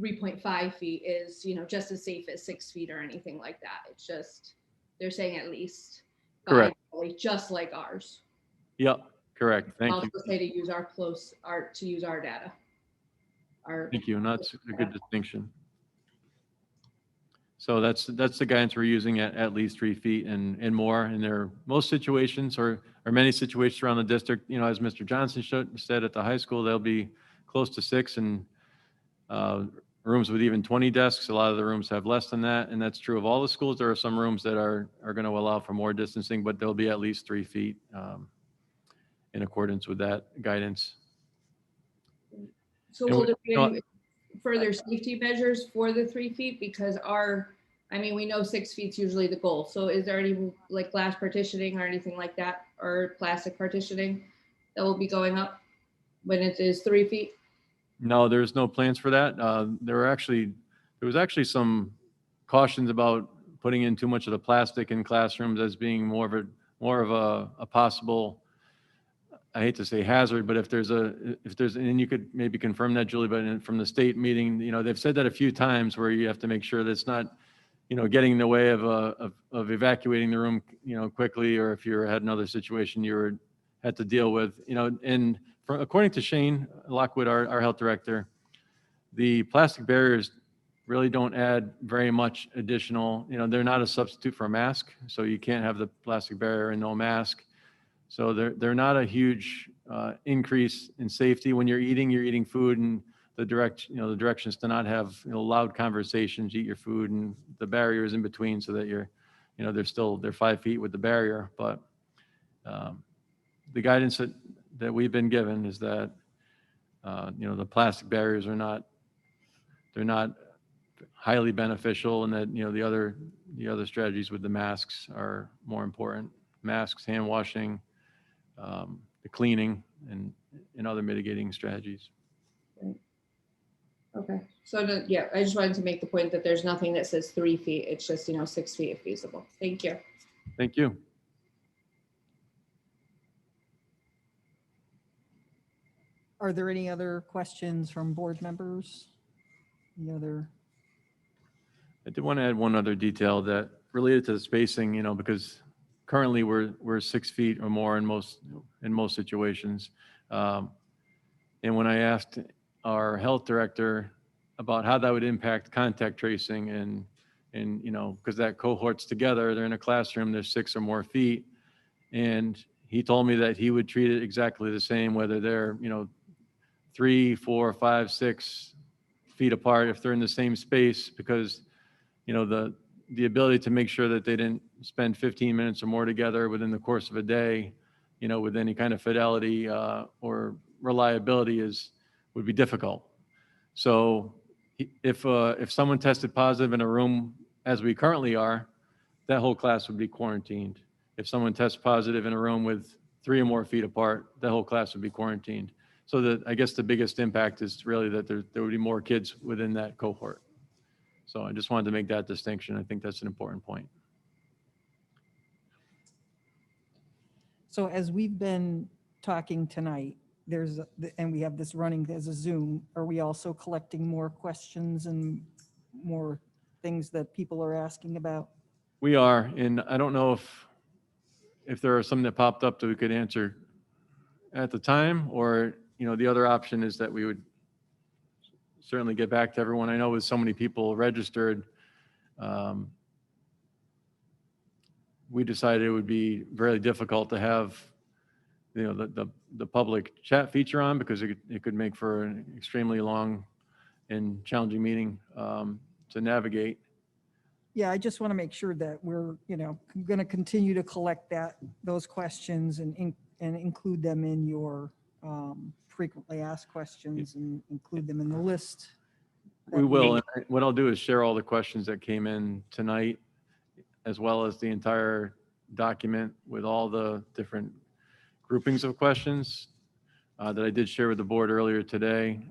3.5 feet is, just as safe as 6 feet or anything like that. It's just, they're saying at least. Correct. Just like ours. Yep, correct. Thank you. Also say to use our data. Thank you, and that's a good distinction. So that's the guidance we're using at least 3 feet and more. And there are most situations or many situations around the district, as Mr. Johnson said at the high school, they'll be close to 6, and rooms with even 20 desks. A lot of the rooms have less than that, and that's true of all the schools. There are some rooms that are going to allow for more distancing, but they'll be at least 3 feet in accordance with that guidance. So will there be any further safety measures for the 3 feet? Because we know 6 feet is usually the goal. So is there any like glass partitioning or anything like that, or plastic partitioning that will be going up when it is 3 feet? No, there's no plans for that. There was actually some cautions about putting in too much of the plastic in classrooms as being more of a possible, I hate to say hazard, but if there's and you could maybe confirm that, Julie, but from the state meeting, they've said that a few times where you have to make sure that it's not, getting in the way of evacuating the room, quickly, or if you had another situation you had to deal with, and according to Shane Lockwood, our health director, the plastic barriers really don't add very much additional, they're not a substitute for a mask, so you can't have the plastic barrier and no mask. So they're not a huge increase in safety. When you're eating food, and the directions to not have loud conversations, eat your food, and the barrier is in between so that they're 5 feet with the barrier. But the guidance that we've been given is that the plastic barriers are not highly beneficial, and that the other strategies with the masks are more important. Masks, hand washing, the cleaning, and other mitigating strategies. Okay. So I just wanted to make the point that there's nothing that says 3 feet. It's just 6 feet if feasible. Thank you. Thank you. Are there any other questions from board members? Any other? I did want to add one other detail that related to the spacing, because currently we're 6 feet or more in most situations. And when I asked our health director about how that would impact contact tracing and because that cohort's together, they're in a classroom, there's 6 or more feet. And he told me that he would treat it exactly the same, whether they're, 3, 4, 5, 6 feet apart, if they're in the same space, because, the ability to make sure that they didn't spend 15 minutes or more together within the course of a day with any kind of fidelity or reliability would be difficult. So if someone tested positive in a room as we currently are, that whole class would be quarantined. If someone tests positive in a room with 3 or more feet apart, the whole class would be quarantined. So I guess the biggest impact is really that there would be more kids within that cohort. So I just wanted to make that distinction. I think that's an important point. So as we've been talking tonight, and we have this running as a Zoom, are we also collecting more questions and more things that people are asking about? We are, and I don't know if there are some that popped up that we could answer at the time, or, the other option is that we would certainly get back to everyone. I know with so many people registered, we decided it would be very difficult to have, the public chat feature on, because it could make for an extremely long and challenging meeting to navigate. Yeah, I just want to make sure that we're, going to continue to collect those questions and include them in your frequently asked questions and include them in the list. We will. And what I'll do is share all the questions that came in tonight, as well as the entire document with all the different groupings of questions that I did share with the board earlier today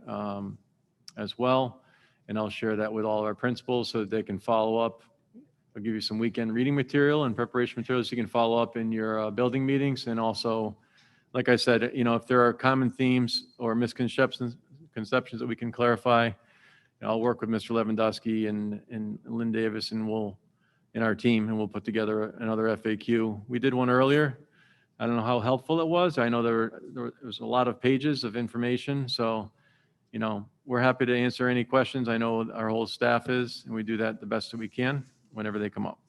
as well. And I'll share that with all of our principals so that they can follow up. I'll give you some weekend reading material and preparation materials so you can follow up in your building meetings. And also, like I said, if there are common themes or misconceptions that we can clarify, I'll work with Mr. Lewandowski and Lynn Davis and our team, and we'll put together another FAQ. We did one earlier. I don't know how helpful it was. I know there was a lot of pages of information. So, we're happy to answer any questions. I know our whole staff is, and we do that the best that we can whenever they come up.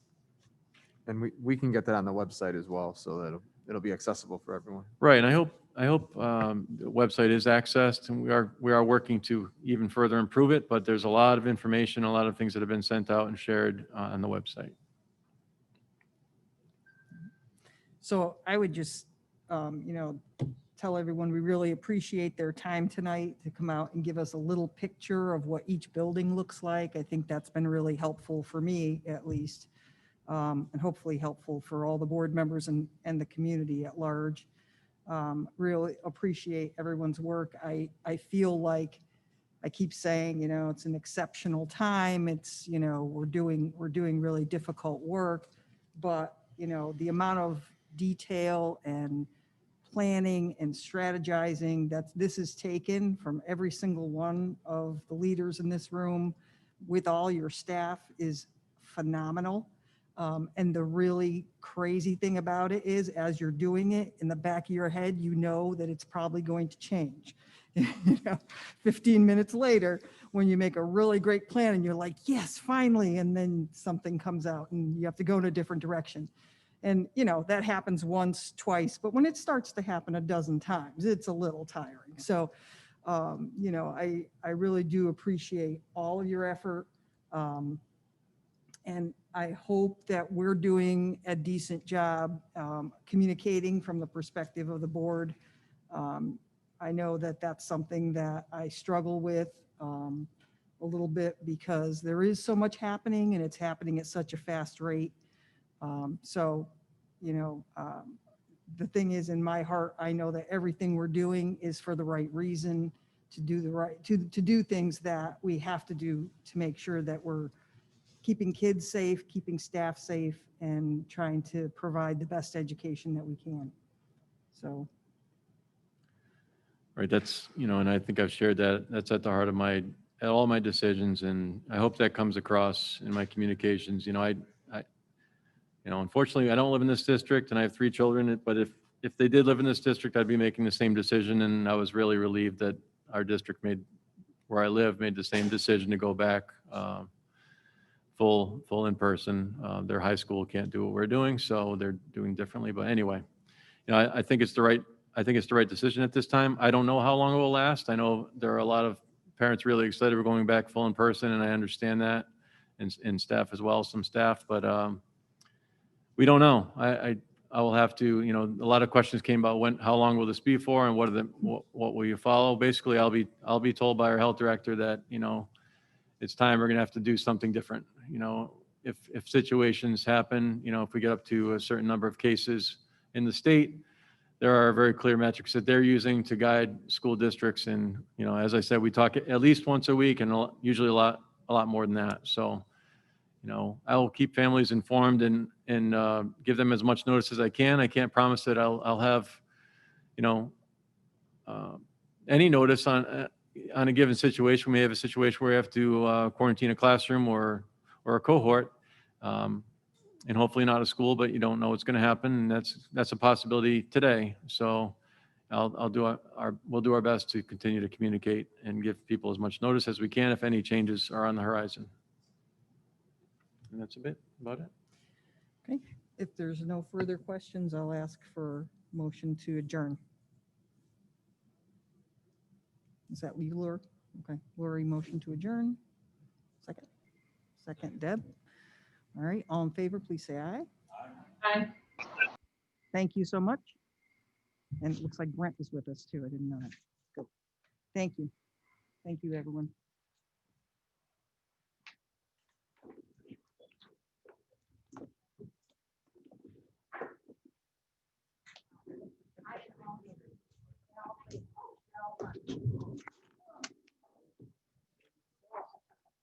And we can get that on the website as well, so that it'll be accessible for everyone. Right, and I hope the website is accessed, and we are working to even further improve it. But there's a lot of information, a lot of things that have been sent out and shared on the website. So I would just, tell everyone we really appreciate their time tonight to come out and give us a little picture of what each building looks like. I think that's been really helpful for me, at least, and hopefully helpful for all the board members and the community at large. Really appreciate everyone's work. I feel like I keep saying, it's an exceptional time. It's, we're doing really difficult work, but, the amount of detail and planning and strategizing that this is taken from every single one of the leaders in this room with all your staff is phenomenal. And the really crazy thing about it is, as you're doing it, in the back of your head, that it's probably going to change. 15 minutes later, when you make a really great plan and you're like, yes, finally, and then something comes out and you have to go in a different direction. And, that happens once, twice, but when it starts to happen a dozen times, it's a little tiring. So, I really do appreciate all of your effort. And I hope that we're doing a decent job communicating from the perspective of the board. I know that that's something that I struggle with a little bit, because there is so much happening and it's happening at such a fast rate. The thing is, in my heart, I know that everything we're doing is for the right reason, to do things that we have to do to make sure that we're keeping kids safe, keeping staff safe, and trying to provide the best education that we can. So. Right, that's, and I think I've shared that. That's at the heart of all my decisions, and I hope that comes across in my communications. Unfortunately, I don't live in this district, and I have 3 children, but if they did live in this district, I'd be making the same decision, and I was really relieved that our district where I live, made the same decision to go back full in person. Their high school can't do what we're doing, so they're doing differently. But anyway, I think it's the right decision at this time. I don't know how long it will last. I know there are a lot of parents really excited we're going back full in person, and I understand that, and staff as well, some staff, but we don't know. I will have to, you know, a lot of questions came about how long will this be for and what will you follow? Basically, I'll be told by our health director that, you know, it's time, we're going to have to do something different. You know, if situations happen, you know, if we get up to a certain number of cases in the state, there are very clear metrics that they're using to guide school districts. And, you know, as I said, we talk at least once a week and usually a lot more than that. So, you know, I will keep families informed and give them as much notice as I can. I can't promise that I'll have, you know, any notice on a given situation. We may have a situation where we have to quarantine a classroom or a cohort, and hopefully not a school, but you don't know what's going to happen, and that's a possibility today. So we'll do our best to continue to communicate and give people as much notice as we can if any changes are on the horizon. And that's a bit about it. Okay, if there's no further questions, I'll ask for motion to adjourn. Is that you, Laura? Okay, Lori, motion to adjourn. Second. Second, Deb. All right, all in favor, please say aye. Aye. Thank you so much. And it looks like Brent is with us too. I didn't know that. Good. Thank you. Thank you, everyone.